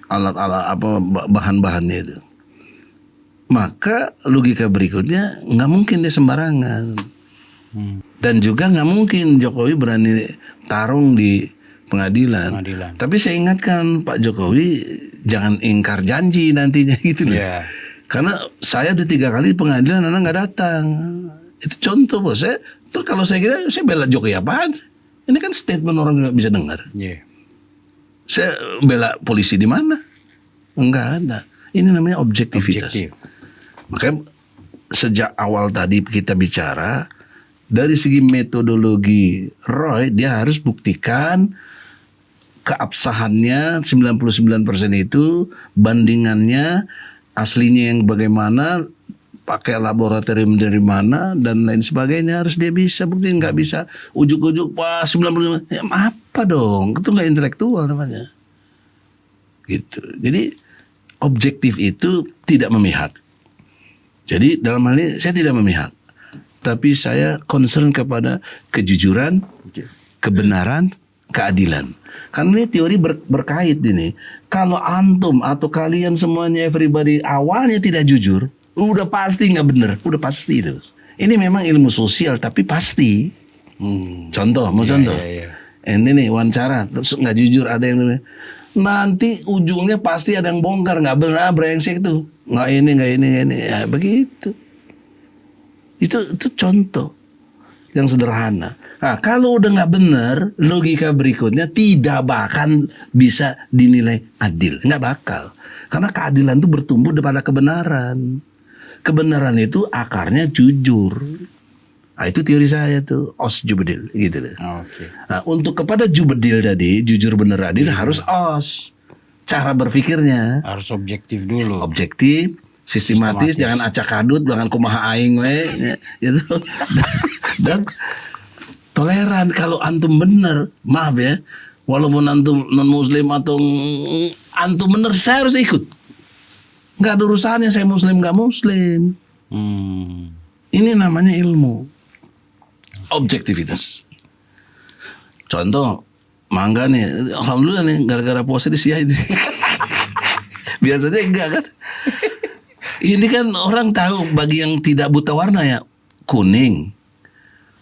alat-alat apa bahan-bahannya itu. Maka logika berikutnya nggak mungkin dia sembarangan. Dan juga nggak mungkin Jokowi berani tarung di pengadilan. Tapi saya ingatkan Pak Jokowi jangan ingkar janji nantinya gitu loh. Yeah. Karena saya udah 3 kali pengadilan anak nggak datang. Itu contoh bos. Terus kalau saya kira saya bela Jokowi apaan? Ini kan statement orang nggak bisa dengar. Yeah. Saya bela polisi di mana? Enggak ada. Ini namanya objektivitas. Makanya sejak awal tadi kita bicara dari segi metodologi Roy, dia harus buktikan keabsahannya 99% itu, bandingannya aslinya yang bagaimana, pakai laboratorium dari mana dan lain sebagainya, harus dia bisa bukti. Nggak bisa ujuk-ujuk wah 95 ya, apa dong, itu nggak intelektual namanya gitu. Jadi objektif itu tidak memihak. Jadi dalam hal ini saya tidak memihak, tapi saya concern kepada kejujuran, kebenaran, keadilan. Karena ini teori berkait ini. Kalau antum atau kalian semuanya everybody awalnya tidak jujur, udah pasti nggak benar, udah pasti itu. Ini memang ilmu sosial tapi pasti. Contoh, mau contoh. Ini nih wawancara, terus nggak jujur ada yang nanti ujungnya pasti ada yang bongkar, nggak benar, brengsek tuh, nggak ini, ya begitu. Itu contoh yang sederhana. Nah, kalau udah nggak benar, logika berikutnya tidak bakal bisa dinilai adil, nggak bakal. Karena keadilan itu bertumbuh daripada kebenaran. Kebenaran itu akarnya jujur. Nah, itu teori saya tuh, os jubedil gitu deh. Oke. Nah, untuk kepada jubedil tadi, jujur bener adil harus os. Cara berpikirnya Harus objektif dulu. objektif, sistematis, jangan acak kadut, jangan kumaha aing we gitu. Dan toleran. Kalau antum bener, maaf ya, walaupun antum non muslim atau antum bener, saya harus ikut. Nggak ada urusannya saya muslim nggak muslim. Ini namanya ilmu, objektivitas. Contoh, mangga nih, alhamdulillah nih gara-gara puasa di siang ini. Biasanya enggak kan? Ini kan orang tahu bagi yang tidak buta warna ya, kuning.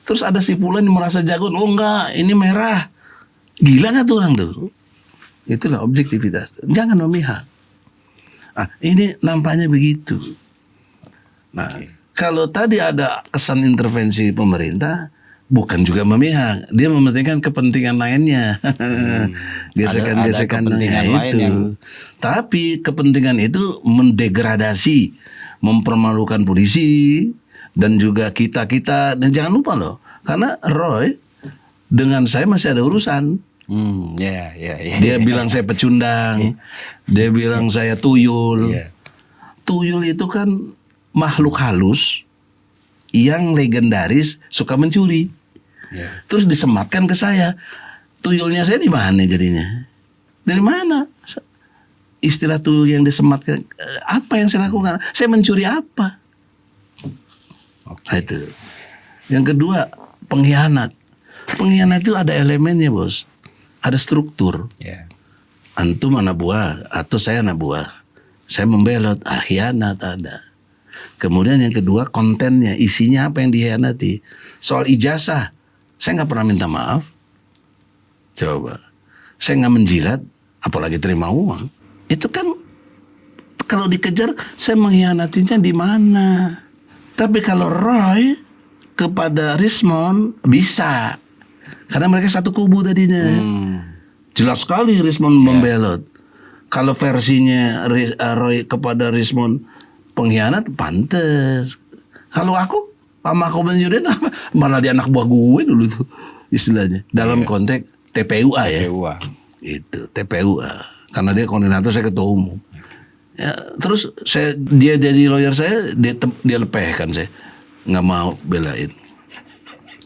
Terus ada si fulan yang merasa jago, oh enggak, ini merah. Gila nggak tuh orang tuh? Itulah objektivitas. Jangan memihak. Nah, ini nampaknya begitu. Nah, kalau tadi ada kesan intervensi pemerintah, bukan juga memihak. Dia mementingkan kepentingan lainnya. Gesekan-gesekannya itu. Tapi kepentingan itu mendegradasi, mempermalukan polisi dan juga kita-kita. Dan jangan lupa loh, karena Roy dengan saya masih ada urusan. Dia bilang saya pecundang, dia bilang saya tuyul. Tuyul itu kan makhluk halus yang legendaris suka mencuri. Terus disematkan ke saya. Tuyulnya saya di mana jadinya? Dari mana? Istilah tuyul yang disematkan, apa yang saya lakukan? Saya mencuri apa? Nah, itu. Yang kedua, pengkhianat. Pengkhianat itu ada elemennya, bos. Ada struktur. Antum anak buah atau saya anak buah. Saya membelot, khianat ada. Kemudian yang kedua, kontennya, isinya apa yang dikhianati. Soal ijazah, saya nggak pernah minta maaf. Coba, saya nggak menjilat, apalagi terima uang. Itu kan kalau dikejar, saya mengkhianatinya di mana? Tapi kalau Roy kepada Rismon bisa. Karena mereka satu kubu tadinya. Jelas sekali Rismond membelot. Kalau versinya Roy kepada Rismond pengkhianat, pantes. Kalau aku sama Komjen malah dia anak buah gue dulu tuh istilahnya. Dalam konteks TPUA ya. TPUA. Itu TPUA. Karena dia koordinator, saya ketua umum. Ya, terus dia jadi lawyer saya, dia lepehkan saya. Nggak mau belain.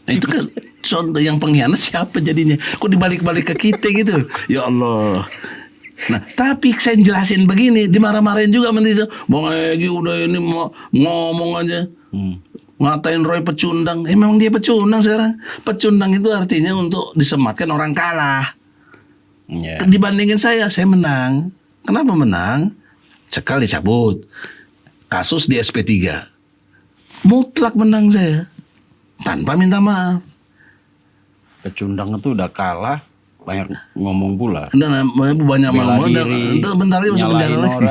Nah, itu kan contoh yang pengkhianat siapa jadinya? Kok dibalik-balik ke kita gitu? Ya Allah. Nah, tapi saya jelasin begini, dimarah-marahin juga menteri. Bang Egy udah ini mau ngomong aja. Ngatain Roy pecundang. Memang dia pecundang sekarang. Pecundang itu artinya untuk disematkan orang kalah. Dibandingin saya menang. Kenapa menang? Cekal dicabut. Kasus di SP3. Mutlak menang saya. Tanpa minta maaf. Pecundang itu udah kalah, banyak ngomong pula. Banyak ngomong. Bentar lagi masuk penjara lagi.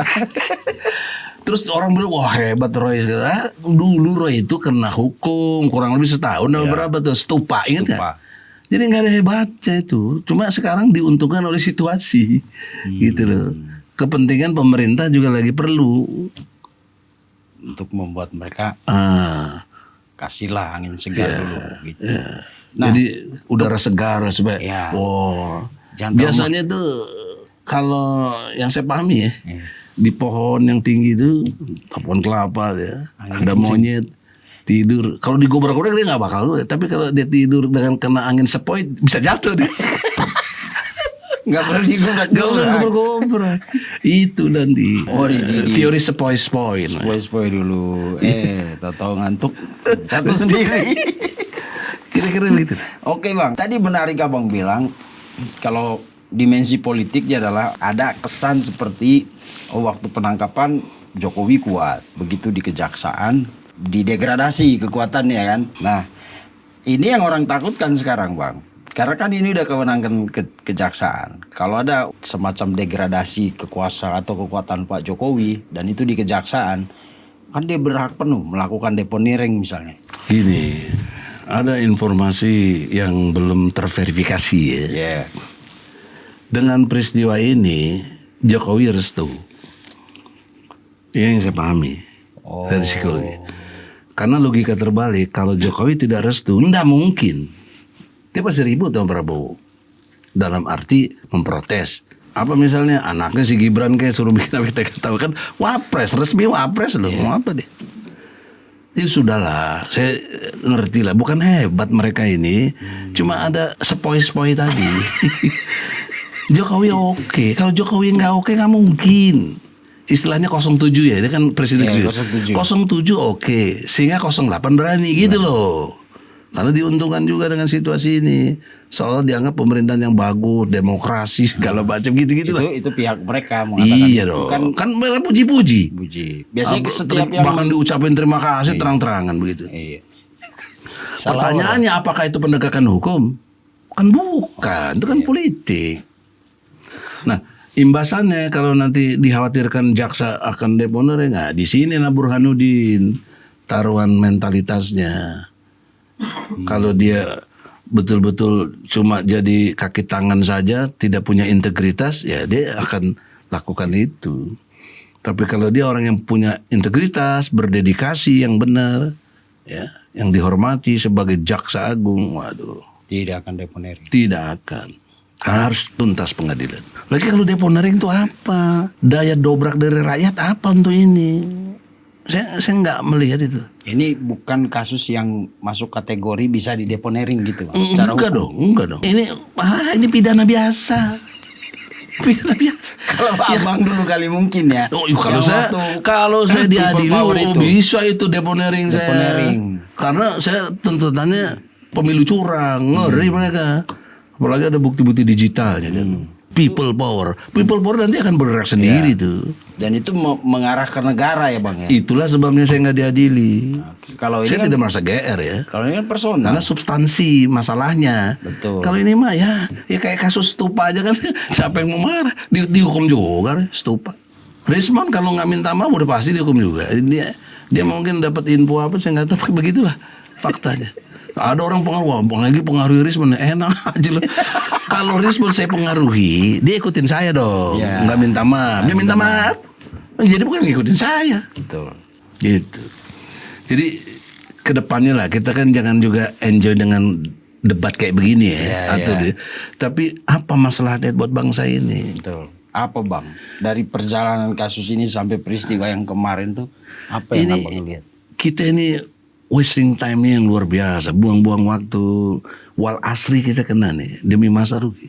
Terus orang bilang, wah hebat Roy. Dulu Roy itu kena hukum kurang lebih setahun atau berapa tuh, stupa, ingat gak? Jadi nggak ada hebatnya itu. Cuma sekarang diuntungkan oleh situasi, gitu loh. Kepentingan pemerintah juga lagi perlu untuk membuat mereka kasihlah angin segar dulu. Gitu. Nah, jadi udara segar supaya. Biasanya tuh kalau yang saya pahami ya. Di pohon yang tinggi itu, pohon kelapa ya, ada monyet tidur. Kalau digobrak-gobrak dia nggak bakal, tapi kalau dia tidur dengan kena angin sepoi bisa jatuh dia. Nggak pernah digobrak-gobrak. Itu nanti. Teori sepoi-sepoi. Sepoi-sepoi dulu. Tahu ngantuk jatuh sendiri. Kira-kira gitu. Oke bang, tadi menarik abang bilang kalau dimensi politiknya adalah ada kesan seperti waktu penangkapan Jokowi kuat, begitu di kejaksaan didegradasi kekuatannya kan. Nah ini yang orang takutkan sekarang bang, karena kan ini udah kewenangan kejaksaan. Kalau ada semacam degradasi kekuasaan atau kekuatan Pak Jokowi dan itu di kejaksaan, kan dia berhak penuh melakukan deponering misalnya. Gini, ada informasi yang belum terverifikasi ya. Dengan peristiwa ini Jokowi restu. Ini yang saya pahami dari psikologi. Karena logika terbalik, kalau Jokowi tidak restu, tidak mungkin. Dia pasti ribut sama Prabowo. Dalam arti memprotes. Apa misalnya anaknya si Gibran kayak suruh bikin apa kita tahu kan wapres, resmi wapres loh. Mau apa deh? Itu sudahlah, saya ngerti lah. Bukan hebat mereka ini, cuma ada sepoi-sepoi tadi. Jokowi oke. Kalau Jokowi nggak oke nggak mungkin. Istilahnya 07 ya, dia kan presiden 07 oke. Sehingga 08 berani gitu loh. Karena diuntungkan juga dengan situasi ini. Soalnya dianggap pemerintahan yang bagus, demokrasi segala macam gitu-gitu lah. Itu pihak mereka mengatakan. Iya dong. Kan mereka puji-puji. Biasanya setiap yang bahkan diucapin terima kasih terang-terangan begitu. Iya. Pertanyaannya apakah itu penegakan hukum? Kan bukan, itu kan politik. Nah, imbasannya kalau nanti dikhawatirkan jaksa akan deponering, nah di sinilah Burhanuddin taruhan mentalitasnya. Kalau dia betul-betul cuma jadi kaki tangan saja, tidak punya integritas, ya dia akan lakukan itu. Tapi kalau dia orang yang punya integritas, berdedikasi yang benar, ya, yang dihormati sebagai jaksa agung, waduh, tidak akan deponering. Tidak akan. Harus tuntas pengadilan. Lagi kalau deponering itu apa? Daya dobrak dari rakyat apa untuk ini? Saya nggak melihat itu. Ini bukan kasus yang masuk kategori bisa dideponering gitu, Mas, secara hukum. Enggak dong. Ini pidana biasa. Pidana biasa. Kalau abang dulu kali mungkin ya. Kalau saya diadili, bisa itu deponering saya. Karena saya tuntutannya pemilu curang, ngeri mereka. Apalagi ada bukti-bukti digitalnya kan. People power nanti akan bergerak sendiri tuh. Dan itu mengarah ke negara ya bang ya. Itulah sebabnya saya nggak diadili. Kalau ini saya kan, tidak merasa GR ya. Kalau ini kan personal. Karena substansi masalahnya. Betul. Kalau ini mah ya kayak kasus Stupa aja kan. Siapa yang mau marah? Dihukum juga Stupa. Rismond kalau nggak minta maaf udah pasti dihukum juga. Dia mungkin dapat info apa saya nggak tahu, begitulah. faktanya. Ada orang pengaruh, lagi pengaruhi Rismond, enak aja loh. Kalau Rismond saya pengaruhi, dia ikutin saya dong, nggak minta maaf. Dia minta maaf, jadi bukan ngikutin saya. Betul. Gitu. Jadi kedepannya lah kita kan jangan juga enjoy dengan debat kayak begini ya, tapi apa masalahnya buat bangsa ini? Betul. Apa Bang? Dari perjalanan kasus ini sampai peristiwa yang kemarin tuh apa yang Abang lihat? Kita ini wasting time-nya yang luar biasa, buang-buang waktu, wal asri kita kena nih demi masa rugi.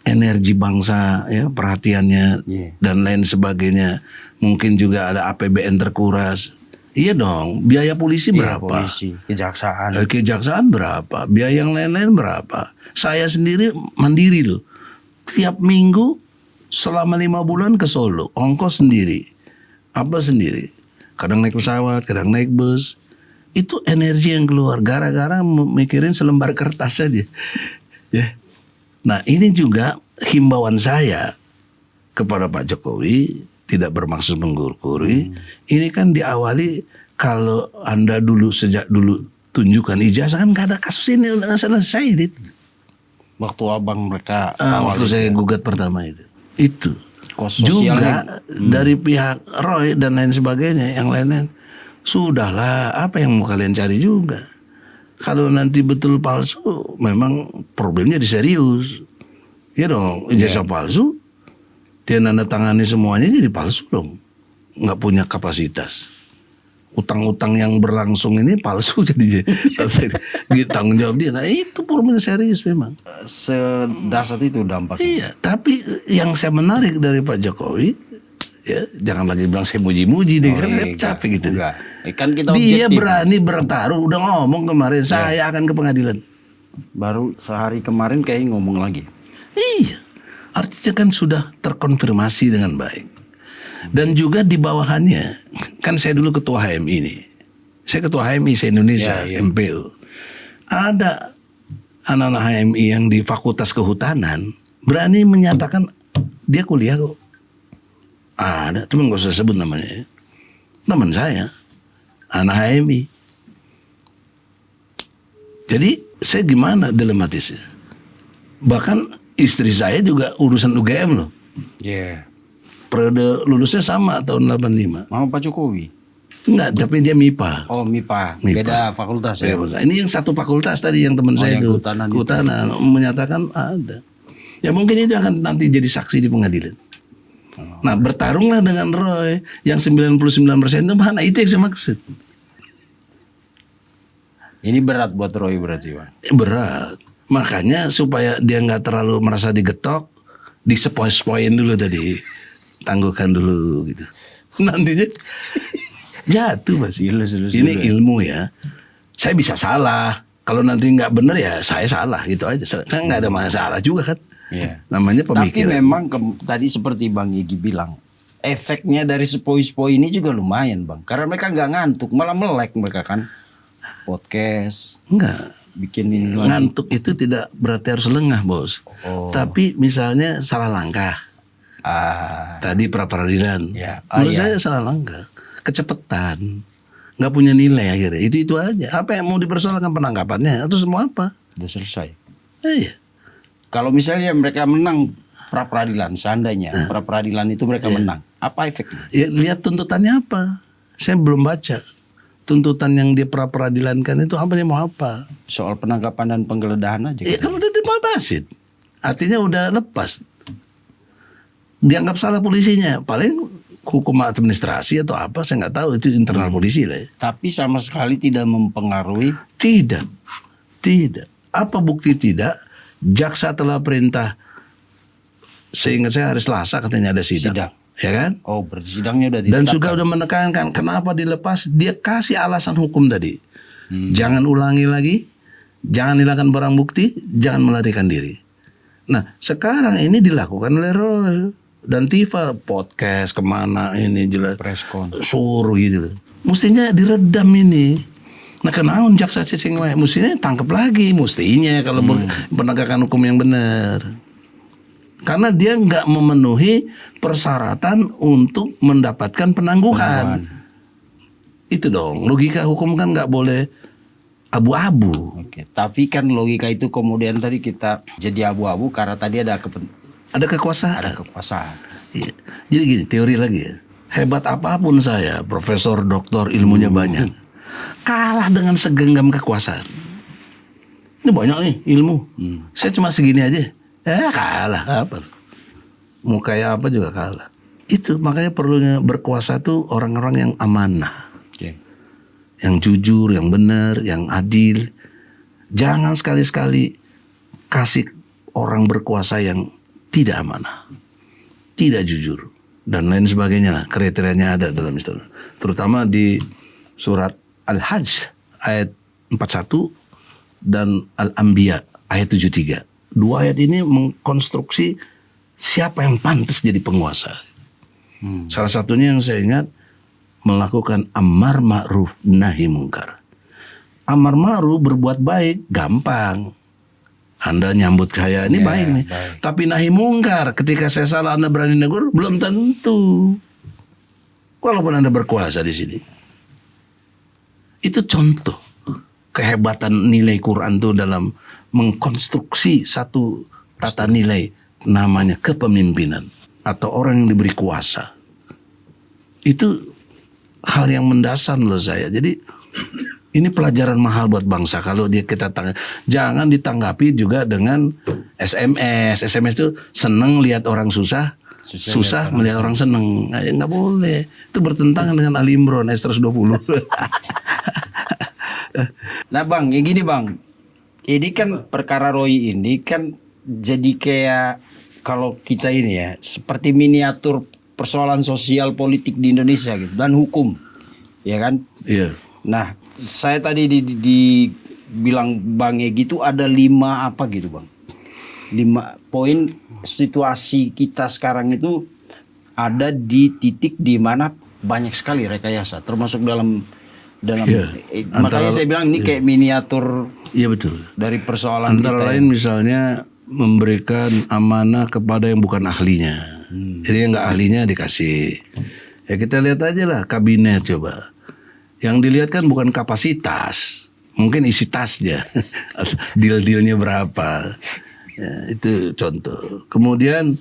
Energi bangsa ya, perhatiannya dan lain sebagainya. Mungkin juga ada APBN terkuras. Iya dong, biaya polisi berapa? Polisi, kejaksaan. Kejaksaan berapa? Biaya yang lain-lain berapa? Saya sendiri mandiri loh. Tiap minggu selama 5 bulan ke Solo, ongkos sendiri. Apa sendiri? Kadang naik pesawat, kadang naik bus. Itu energi yang keluar gara-gara mikirin selembar kertas saja. Ya. Nah, ini juga himbauan saya kepada Pak Jokowi, tidak bermaksud menggurui. Ini kan diawali kalau Anda sejak dulu tunjukkan ijazah, kan gak ada kasus ini, udah selesai. Waktu Abang mereka waktu saya gugat pertama itu juga dari pihak Roy dan lain sebagainya, yang lain-lain. Sudahlah, apa yang mau kalian cari juga? Kalau nanti betul palsu, memang problemnya diserius. Ya dong, ijazah palsu, dia nanda tangani semuanya jadi palsu dong. Nggak punya kapasitas. Utang-utang yang berlangsung ini palsu jadinya. Tanggung jawab dia. Nah itu problemnya serius memang. Sedasar itu dampaknya. Iya, tapi yang saya menarik dari Pak Jokowi, ya jangan lagi bilang saya muji-muji deh, kan capek gitu. Enggak. Kan kita dia berani bertaruh, udah ngomong kemarin saya akan ke pengadilan. Baru sehari kemarin kayak ngomong lagi. Iya, artinya kan sudah terkonfirmasi dengan baik. Dan juga di bawahannya, kan saya dulu ketua HMI ini. Saya ketua HMI se-Indonesia, MPU. Ada anak-anak HMI yang di Fakultas Kehutanan berani menyatakan dia kuliah kok. Ada, cuma gak usah sebut namanya. Teman saya, anak HMI. Jadi saya gimana dilematisnya? Bahkan istri saya juga urusan UGM loh. Periode lulusnya sama tahun 85. Mau Pak Jokowi? Enggak, tapi dia MIPA. Oh MIPA. Beda fakultas ya? Ini yang satu fakultas tadi yang teman saya itu. Kehutanan menyatakan ada. Ya mungkin itu akan nanti jadi saksi di pengadilan. Nah bertarunglah dengan Roy yang 99% itu mana, itu yang saya maksud. Ini berat buat Roy berarti Bang? Berat. Makanya supaya dia nggak terlalu merasa digetok, disepoi-sepoin dulu tadi, tangguhkan dulu gitu. Nantinya jatuh Mas. Ini ilmu ya. Saya bisa salah. Kalau nanti nggak benar ya saya salah gitu aja. Kan nggak ada masalah juga kan. Namanya pemikiran. Tapi memang tadi seperti Bang Egy bilang, efeknya dari sepoi-sepoi ini juga lumayan Bang. Karena mereka nggak ngantuk, malah melek mereka kan. Podcast. Enggak. Bikin ini ngantuk itu tidak berarti harus lengah bos. Tapi misalnya salah langkah. Tadi pra peradilan. Menurut saya salah langkah. Kecepatan. Nggak punya nilai akhirnya. Itu aja. Apa yang mau dipersoalkan penangkapannya? Atau semua apa? Udah selesai. Iya. Kalau misalnya mereka menang pra peradilan, seandainya pra peradilan itu mereka menang, apa efeknya? Ya, lihat tuntutannya apa. Saya belum baca. Tuntutan yang dia pra peradilankan itu apa, dia mau apa? Soal penangkapan dan penggeledahan aja. Ya kan udah dibebasin. Artinya udah lepas. Dianggap salah polisinya. Paling hukum administrasi atau apa, saya nggak tahu, itu internal polisi lah ya. Tapi sama sekali tidak mempengaruhi. Tidak. Apa bukti tidak? Jaksa telah perintah, seingat saya hari Selasa katanya ada sidang. Ya kan? Oh berarti sidangnya udah ditetapkan. Dan juga udah menekankan kenapa dilepas. Dia kasih alasan hukum tadi. Jangan ulangi lagi, jangan hilangkan barang bukti, jangan melarikan diri. Nah sekarang ini dilakukan oleh Roy dan Tifa, podcast kemana ini jelas preskon suruh gitu. Mestinya diredam ini. Nah kenaun jaksa cacing wae, mestinya tangkap lagi, mestinya kalau penegakan hukum yang benar. Karena dia nggak memenuhi persyaratan untuk mendapatkan penangguhan. Itu dong, logika hukum kan nggak boleh abu-abu. Oke. Tapi kan logika itu kemudian tadi kita jadi abu-abu karena tadi ada Ada kekuasaan. ada kekuasaan. Iya. Jadi gini, teori lagi ya. Hebat apapun saya, profesor, doktor, ilmunya banyak, kalah dengan segenggam kekuasaan. Ini banyak nih ilmu. Saya cuma segini aja. Kalah apa? Mau kayak apa juga kalah. Itu makanya perlunya berkuasa tuh orang-orang yang amanah, Oke. yang jujur, yang benar, yang adil. Jangan sekali-sekali kasih orang berkuasa yang tidak amanah, tidak jujur, dan lain sebagainya lah. Kriterianya ada dalam Islam. Terutama di surat Al-Hajj ayat 41 dan Al-Anbiya ayat 73. Dua ayat ini mengkonstruksi siapa yang pantas jadi penguasa. Salah satunya yang saya ingat, melakukan amar ma'ruf nahi mungkar. Amar ma'ruf berbuat baik gampang. Anda nyambut saya ini baik nih. Baik. Tapi nahi mungkar, ketika saya salah Anda berani negur, belum tentu. Walaupun Anda berkuasa di sini. Itu contoh kehebatan nilai Quran itu dalam mengkonstruksi satu tata nilai namanya kepemimpinan atau orang yang diberi kuasa. Itu hal yang mendasar menurut saya. Jadi ini pelajaran mahal buat bangsa kalau kita jangan ditanggapi juga dengan SMS. SMS itu seneng lihat orang susah, susah melihat orang seneng. Nggak boleh. Itu bertentangan dengan Ali Imran ayat 120. Nah Bang, yang gini Bang, ini kan perkara Roy ini kan jadi kayak kalau kita ini ya seperti miniatur persoalan sosial politik di Indonesia gitu dan hukum, ya kan? Iya. Nah, saya tadi dibilang Bang Egy itu ada 5 apa gitu Bang? 5 poin situasi kita sekarang itu ada di titik di mana banyak sekali rekayasa, termasuk dalam Iya. makanya saya bilang ini kayak miniatur Iya betul. dari persoalan Antara kita. lain misalnya memberikan amanah kepada yang bukan ahlinya. Jadi yang nggak ahlinya dikasih. Ya kita lihat aja lah kabinet coba. Yang dilihat kan bukan kapasitas, mungkin isi tasnya, deal-dealnya berapa. Ya, itu contoh. Kemudian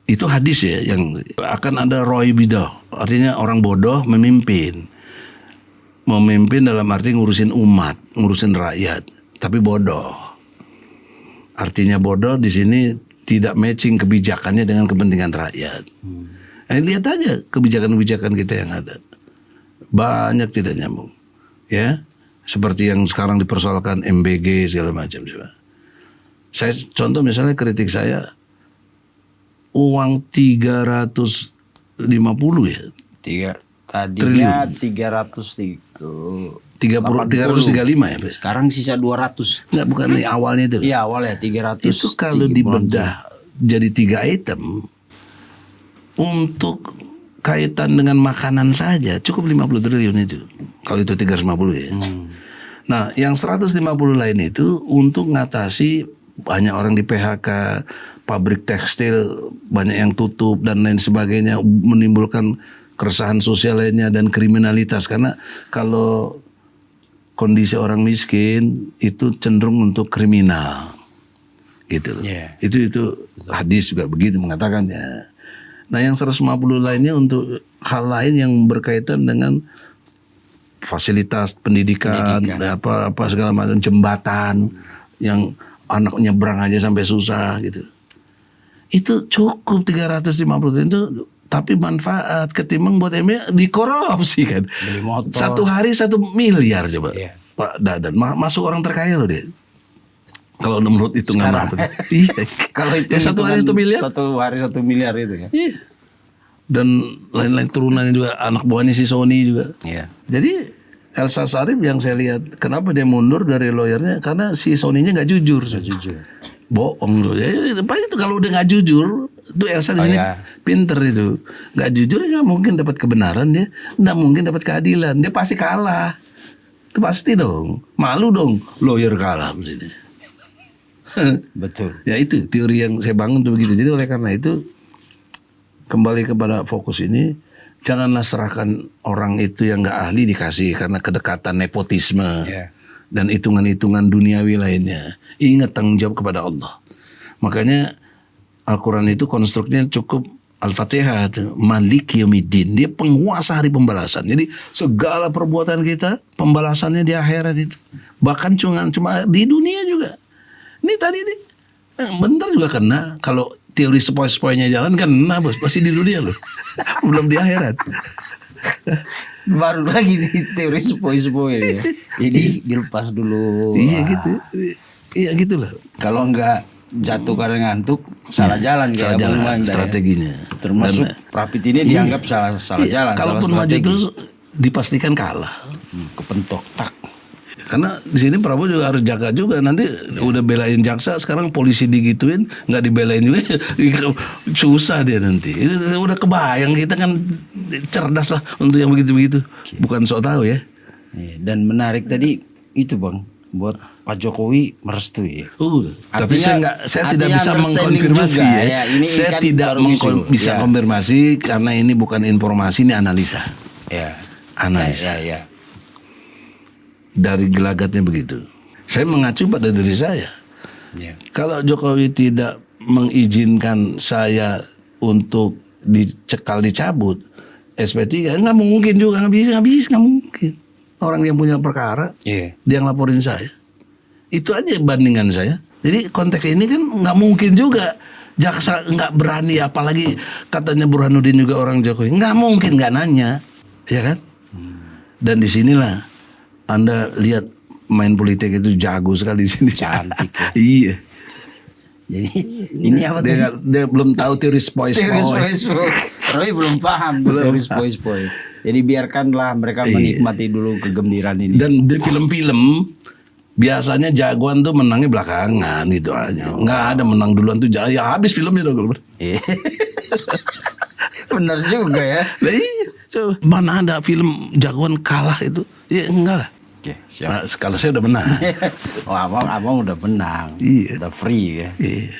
itu hadis ya, yang akan ada roy bidah, artinya orang bodoh memimpin. Memimpin dalam arti ngurusin umat, ngurusin rakyat, tapi bodoh. Artinya bodoh di sini tidak matching kebijakannya dengan kepentingan rakyat. Lihat aja kebijakan-kebijakan kita yang ada. Banyak tidak nyambung. Ya, seperti yang sekarang dipersoalkan MBG segala macam. Saya contoh misalnya kritik saya uang 350 ya. Tadinya 335 ya. Sekarang sisa 200. Enggak, bukan nih awalnya itu. Iya awalnya 300. Itu kalau dibedah jadi 3 item untuk kaitan dengan makanan saja cukup 50 triliun itu. Kalau itu 350 ya. Nah, yang 150 lain itu untuk ngatasi banyak orang di PHK, pabrik tekstil banyak yang tutup dan lain sebagainya, menimbulkan keresahan sosial lainnya dan kriminalitas. Karena kalau kondisi orang miskin itu cenderung untuk kriminal, gitu. Yeah. Itu hadis juga begitu mengatakannya. Nah yang 150 lainnya untuk hal lain yang berkaitan dengan fasilitas pendidikan. apa segala macam, jembatan yang anak nyebrang aja sampai susah gitu. Itu cukup 350 itu. Tapi manfaat ketimbang buat MBA dikorupsi kan. Beli motor. Satu hari 1 miliar coba. Iya. Pak Dadan masuk orang terkaya loh dia. Kalau menurut hitungan apa? Iya. Kalau itu Satu hari 1 miliar. Satu hari 1 miliar itu ya. Iya. Dan lain-lain turunannya juga, anak buahnya si Sony juga. Iya. Jadi Elsa Sharif yang saya lihat kenapa dia mundur dari lawyernya karena si Sony-nya nggak jujur. Jujur. Bohong loh. Ya, itu kalau udah nggak jujur, tuh Elsa di sini pinter itu. Nggak jujur nggak mungkin dapat kebenaran dia, nggak mungkin dapat keadilan. Dia pasti kalah. Itu pasti dong. Malu dong lawyer kalah di sini. Betul. Ya itu teori yang saya bangun tuh begitu. Jadi oleh karena itu kembali kepada fokus ini, janganlah serahkan orang itu yang nggak ahli dikasih karena kedekatan nepotisme. Yeah. dan hitungan-hitungan duniawi lainnya. Ingat tanggung jawab kepada Allah. Makanya Al-Quran itu konstruknya cukup Al-Fatihah, Malik Yaumiddin. Dia penguasa hari pembalasan. Jadi segala perbuatan kita pembalasannya di akhirat itu. Bahkan cuma di dunia juga. Ini tadi nih, bentar juga kena. Kalau teori sepoi-sepoinya jalan kan kena bos, pasti di dunia loh. Belum di akhirat. Baru lagi nih teori sepoi-sepoi ya. Jadi dilepas dulu. Iya gitu. Iya gitulah. Kalau enggak jatuh karena ngantuk, salah jalan Salah kayak jalan Abang Manda ya. strateginya. Termasuk Rapid ini dianggap salah jalan, salah Kalaupun maju strategi. terus dipastikan kalah. Kepentok tak. Karena di sini Prabowo juga harus jaga juga. Nanti udah belain jaksa, sekarang polisi digituin, nggak dibelain juga, susah dia nanti. Ini udah kebayang, kita kan cerdas lah untuk yang begitu-begitu. Bukan sok tahu ya. Iya, dan menarik tadi itu Bang, buat Pak Jokowi merestui. Tapi saya tidak bisa understanding mengkonfirmasi juga, ya. Ini Saya kan tidak baru isu. bisa Ya. konfirmasi karena ini bukan informasi, ini analisa. Ya. Analisa. Ya. Dari gelagatnya begitu. Saya mengacu pada diri saya. Ya. Kalau Jokowi tidak mengizinkan saya untuk dicabut SP3, nggak mungkin juga, nggak bisa, nggak mungkin. Orang yang punya perkara, Iya. dia ngelaporin saya. Itu aja bandingan saya. Jadi konteks ini kan nggak mungkin juga jaksa nggak berani, apalagi katanya Burhanuddin juga orang Jokowi, nggak mungkin nggak nanya, ya kan? Dan disinilah Anda lihat main politik itu jago sekali di sini. Cantik ya. Iya. Jadi ini apa tadi? Dia belum tahu teori spoi-spoi. Teori spoi-spoi. Roy belum paham teori spoi-spoi. Jadi biarkanlah mereka menikmati dulu kegembiraan ini. Dan di film-film biasanya jagoan tuh menangnya belakangan gitu aja. Nggak ada menang duluan tuh, ya habis filmnya dong. Iya. Benar juga ya. Lah iya, coba mana ada film jagoan kalah itu? Ya enggak lah. Oke, siap. Nah, kalau saya udah menang. Oh, abang udah menang. Iya. Udah free ya. Iya.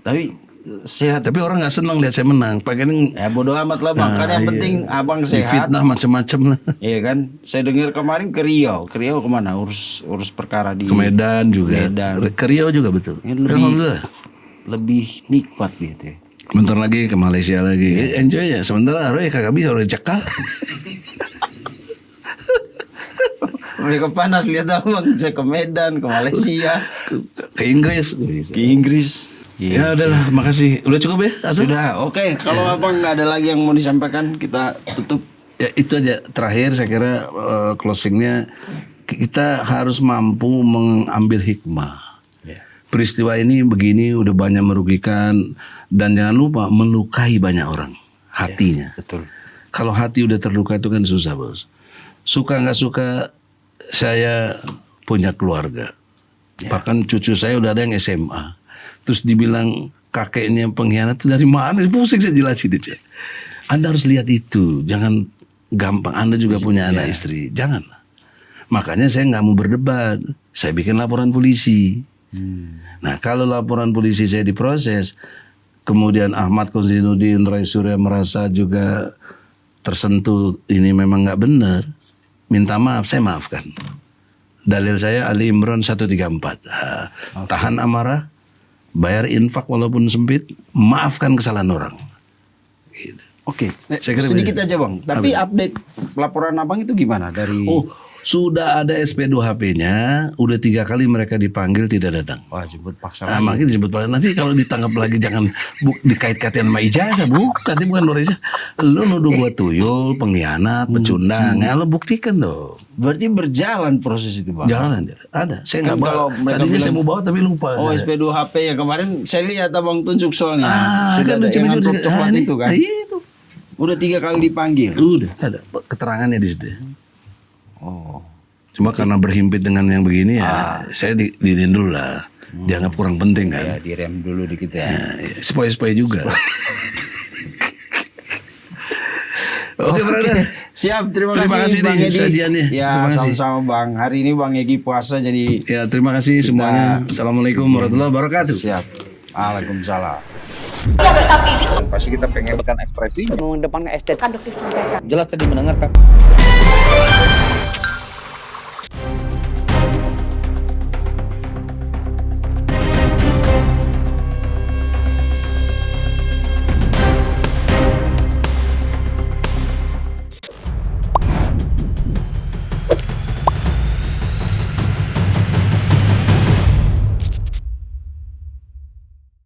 Tapi sehat. Tapi orang nggak senang lihat saya menang. Pengen Ya bodo amat lah Bang. Kan yang penting abang sehat. fitnah macam-macam lah. Iya kan. Saya dengar kemarin ke Riau. Ke Riau kemana? Urus perkara di Ke Medan juga. Medan. Ke Riau juga betul. Ini lebih- Alhamdulillah. Lebih nikmat gitu ya. Bentar lagi ke Malaysia lagi. Enjoy ya. Sementara Roy kagak bisa, udah cekal. Mereka panas lihat abang. Saya ke Medan, ke Malaysia, Ke Inggris. ke Inggris. Ya udahlah, makasih. Udah cukup ya? Atau? Sudah, oke. Kalau abang nggak ada lagi yang mau disampaikan, kita tutup. Ya itu aja. Terakhir saya kira closingnya, kita harus mampu mengambil hikmah. Ya. Peristiwa ini begini udah banyak merugikan, dan jangan lupa melukai banyak orang hatinya. Betul. Kalau hati udah terluka itu kan susah bos. Suka nggak suka, saya punya keluarga. Bahkan cucu saya udah ada yang SMA. Terus dibilang kakeknya pengkhianat itu dari mana? Pusing saya jelasin itu. Anda harus lihat itu. Jangan gampang. Anda juga punya anak istri. Jangan. Makanya saya nggak mau berdebat. Saya bikin laporan polisi. Nah kalau laporan polisi saya diproses, kemudian Ahmad Konstinuddin, Ray Surya merasa juga tersentuh, ini memang nggak benar, minta maaf, saya maafkan. Dalil saya Ali Imran 134. Tahan amarah, bayar infak walaupun sempit, maafkan kesalahan orang. Gitu. Oke, Saya kira sedikit begitu. aja Bang. Tapi update laporan abang itu gimana dari? Oh, sudah ada SP2HP-nya, udah 3 kali mereka dipanggil tidak datang. Wah, jemput paksa Nah, lagi. makanya disebut nanti kalau ditangkap lagi jangan dikait-kaitin sama ijazah, bukan, ini bukan ijazah. Lu nuduh gua tuyul, pengkhianat, pecundang, ya lu buktikan dong. Berarti berjalan proses itu Bang. Jangan ada. Saya Kan nggak kalau bawa. mereka Tadinya bilang- saya mau bawa tapi lupa. Oh, SP2HP yang kemarin saya lihat abang tunjuk soalnya. Ah, Sudah kan ada yang lucu-lucu. amplop coklat Ah, itu kan. Iya itu. Udah 3 kali dipanggil. Udah ada keterangannya di situ. Oh. Cuma karena berhimpit dengan yang begini ya, saya didin dulu lah. Dianggap kurang penting kan. Ya, direm dulu dikit ya. Nah, ya, Spoi-spoi juga. Oke, brother. Siap, terima Terima kasih kasih Bang nih Edi. sajiannya. Ya, Terima kasih. sama-sama Bang. Hari ini Bang Egi puasa jadi Ya, terima kasih semuanya. Assalamualaikum warahmatullahi wabarakatuh. siap. Waalaikumsalam. Pasti kita pengen tekan ekspresi mengedepankan estetika jelas tadi mendengarkan